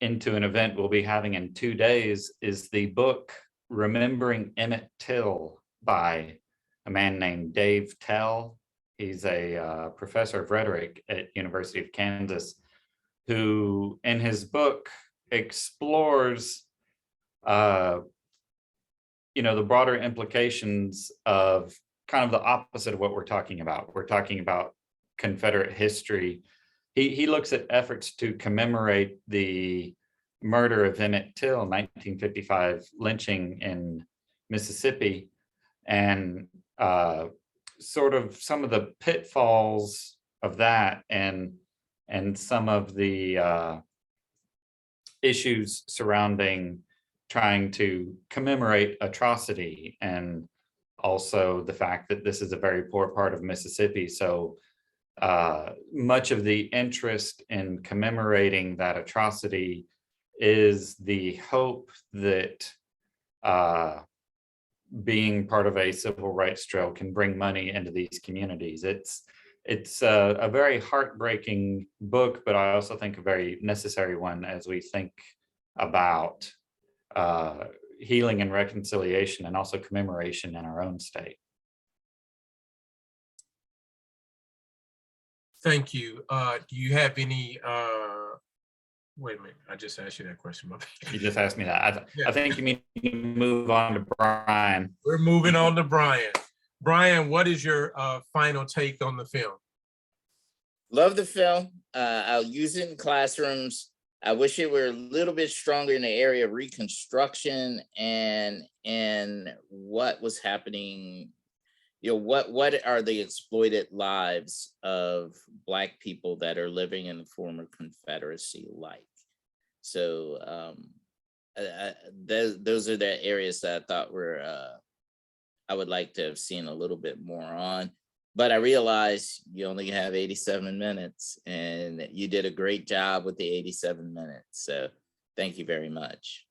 D: into an event we'll be having in 2 days, is the book Remembering Emmett Till by a man named Dave Tell. He's a professor of rhetoric at University of Kansas, who in his book explores you know, the broader implications of kind of the opposite of what we're talking about. We're talking about Confederate history. He looks at efforts to commemorate the murder of Emmett Till, 1955 lynching in Mississippi, and sort of some of the pitfalls of that, and some of the issues surrounding trying to commemorate atrocity, and also the fact that this is a very poor part of Mississippi. So much of the interest in commemorating that atrocity is the hope that being part of a civil rights trail can bring money into these communities. It's a very heartbreaking book, but I also think a very necessary one as we think about healing and reconciliation, and also commemoration in our own state.
A: Thank you. Do you have any, wait a minute, I just asked you that question.
D: You just asked me that.
A: Yeah.
D: I think you mean to move on to Brian.
A: We're moving on to Brian. Brian, what is your final take on the film?
C: Love the film. I'll use it in classrooms. I wish it were a little bit stronger in the area of reconstruction and what was happening. You know, what are the exploited lives of Black people that are living in the former Confederacy like? So those are the areas that I thought were I would like to have seen a little bit more on. But I realized you only have 87 minutes, and you did a great job with the 87 minutes. So thank you very much.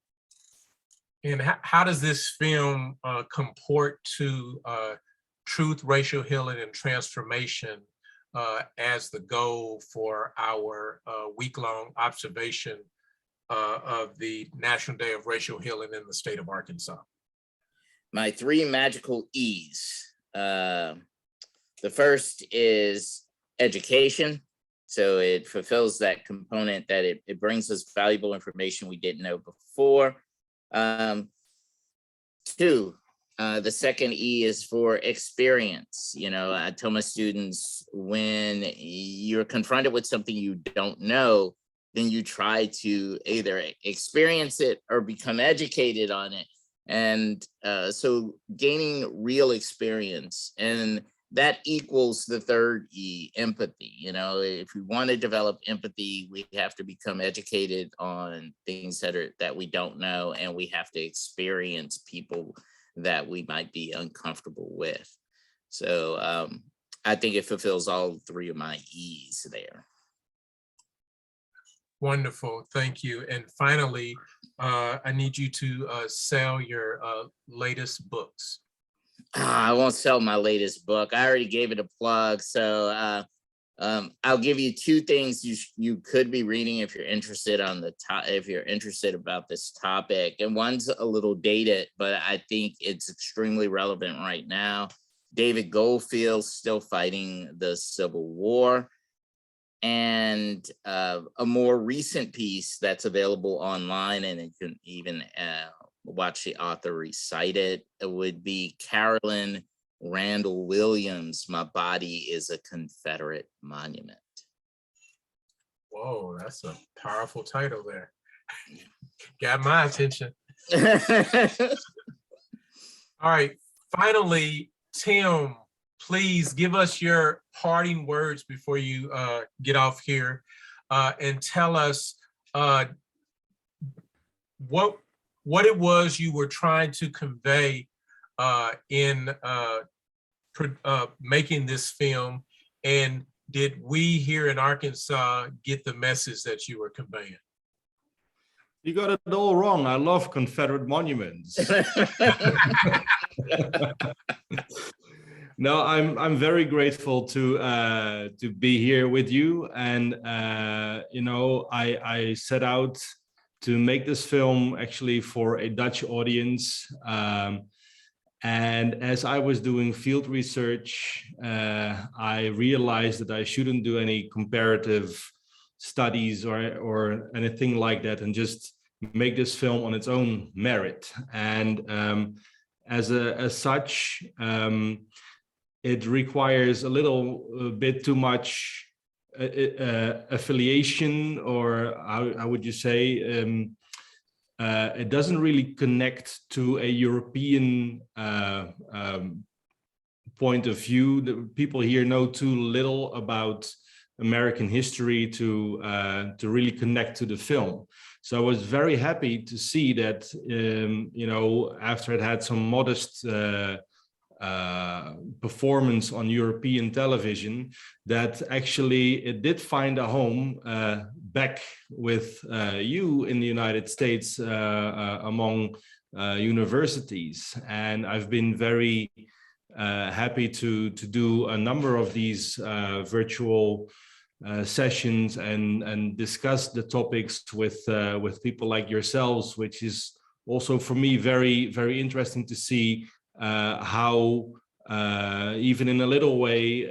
A: And how does this film comport to truth, racial healing, and transformation as the goal for our week-long observation of the National Day of Racial Healing in the state of Arkansas?
C: My 3 magical E's. The first is education. So it fulfills that component that it brings us valuable information we didn't know before. 2, the second E is for experience. You know, I tell my students, when you're confronted with something you don't know, then you try to either experience it or become educated on it. And so gaining real experience, and that equals the third E, empathy. You know, if we want to develop empathy, we have to become educated on things that we don't know, and we have to experience people that we might be uncomfortable with. So I think it fulfills all 3 of my E's there.
A: Wonderful, thank you. And finally, I need you to sell your latest books.
C: I won't sell my latest book. I already gave it a plug. So I'll give you 2 things you could be reading if you're interested on the if you're interested about this topic. And one's a little dated, but I think it's extremely relevant right now. David Goldfield's Still Fighting the Civil War. And a more recent piece that's available online, and you can even watch the author recite it, would be Carolyn Randall Williams, My Body is a Confederate Monument.
A: Whoa, that's a powerful title there. Got my attention. All right, finally, Tim, please give us your parting words before you get off here, and tell us what it was you were trying to convey in making this film, and did we here in Arkansas get the message that you were conveying?
B: You got it all wrong. I love Confederate monuments. No, I'm very grateful to be here with you, and you know, I set out to make this film actually for a Dutch audience, and as I was doing field research, I realized that I shouldn't do any comparative studies or anything like that, and just make this film on its own merit. And as such, it requires a little bit too much affiliation, or how would you say, it doesn't really connect to a European point of view. The people here know too little about American history to really connect to the film. So I was very happy to see that, you know, after it had some modest performance on European television, that actually it did find a home back with you in the United States, among universities. And I've been very happy to do a number of these virtual sessions and discuss the topics with people like yourselves, which is also for me very, very interesting to see how even in a little way,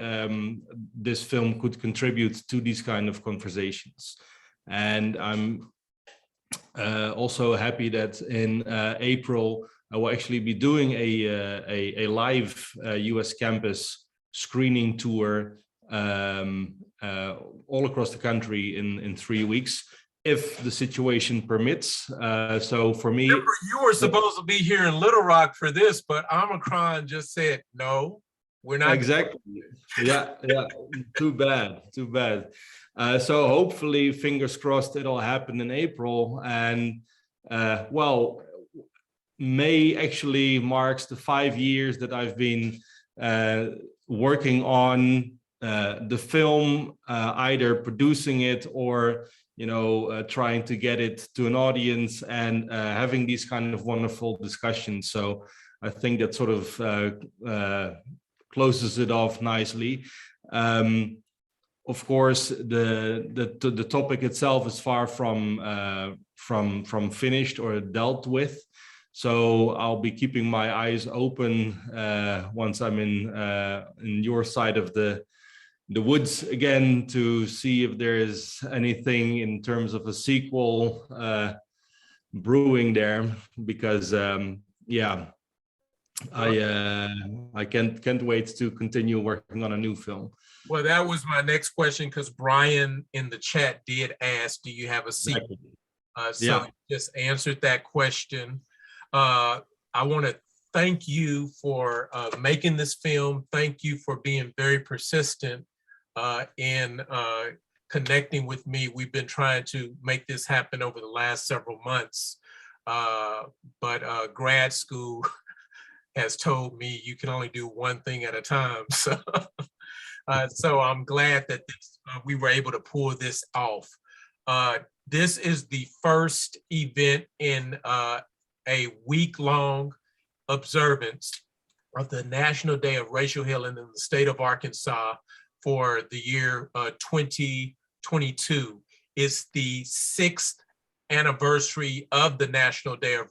B: this film could contribute to these kind of conversations. And I'm also happy that in April, I will actually be doing a live US campus screening tour all across the country in 3 weeks, if the situation permits. So for me,
A: you were supposed to be here in Little Rock for this, but Omicron just said, no, we're not.
B: Exactly. Yeah, too bad. So hopefully, fingers crossed, it'll happen in April. And well, May actually marks the 5 years that I've been working on the film, either producing it or trying to get it to an audience and having these kind of wonderful discussions. So I think that sort of closes it off nicely. Of course, the topic itself is far from finished or dealt with. So I'll be keeping my eyes open once I'm in your side of the woods again, to see if there is anything in terms of a sequel brewing there, because yeah, I can't wait to continue working on a new film.
A: Well, that was my next question, because Brian in the chat did ask, do you have a sequel? So
B: Yeah.
A: you just answered that question. I want to thank you for making this film. Thank you for being very persistent in connecting with me. We've been trying to make this happen over the last several months, but grad school has told me you can only do one thing at a time. So, so I'm glad that we were able to pull this off. This is the first event in a week-long observance of the National Day of Racial Healing in the state of Arkansas for the year 2022. It's the 6th anniversary of the National Day of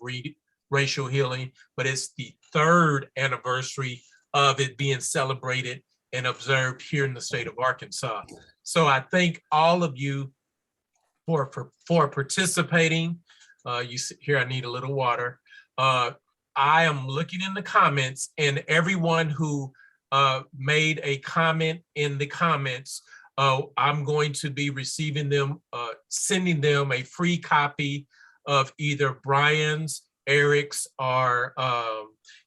A: Racial Healing, but it's the 3rd anniversary of it being celebrated and observed here in the state of Arkansas. So I thank all of you for participating. You see here, I need a little water. I am looking in the comments, and everyone who made a comment in the comments, I'm going to be receiving them, sending them a free copy of either Brian's, Eric's, or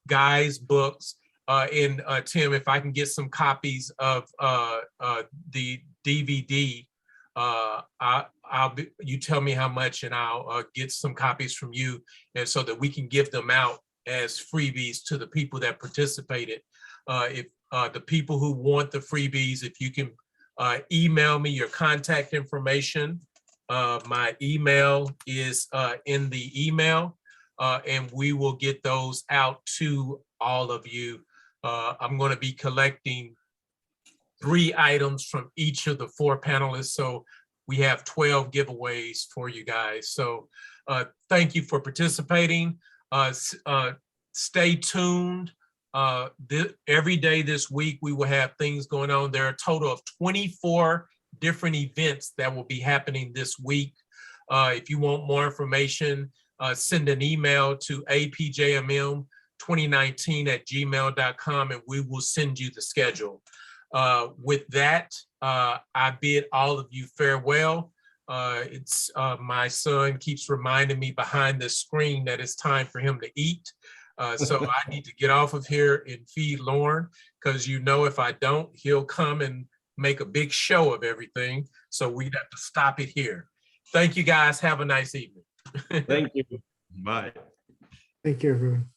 A: Guy's books. And Tim, if I can get some copies of the DVD, you tell me how much, and I'll get some copies from you, and so that we can give them out as freebies to the people that participated. If the people who want the freebies, if you can email me your contact information. My email is in the email, and we will get those out to all of you. I'm going to be collecting 3 items from each of the 4 panelists. So we have 12 giveaways for you guys. So thank you for participating. Stay tuned. Every day this week, we will have things going on. There are a total of 24 different events that will be happening this week. If you want more information, send an email to apjmm2019@gmail.com, and we will send you the schedule. With that, I bid all of you farewell. It's my son keeps reminding me behind the screen that it's time for him to eat. So I need to get off of here and feed Lauren, because if I don't, he'll come and make a big show of everything. So we'd have to stop it here. Thank you guys. Have a nice evening.
B: Thank you. Bye.
E: Thank you, everyone.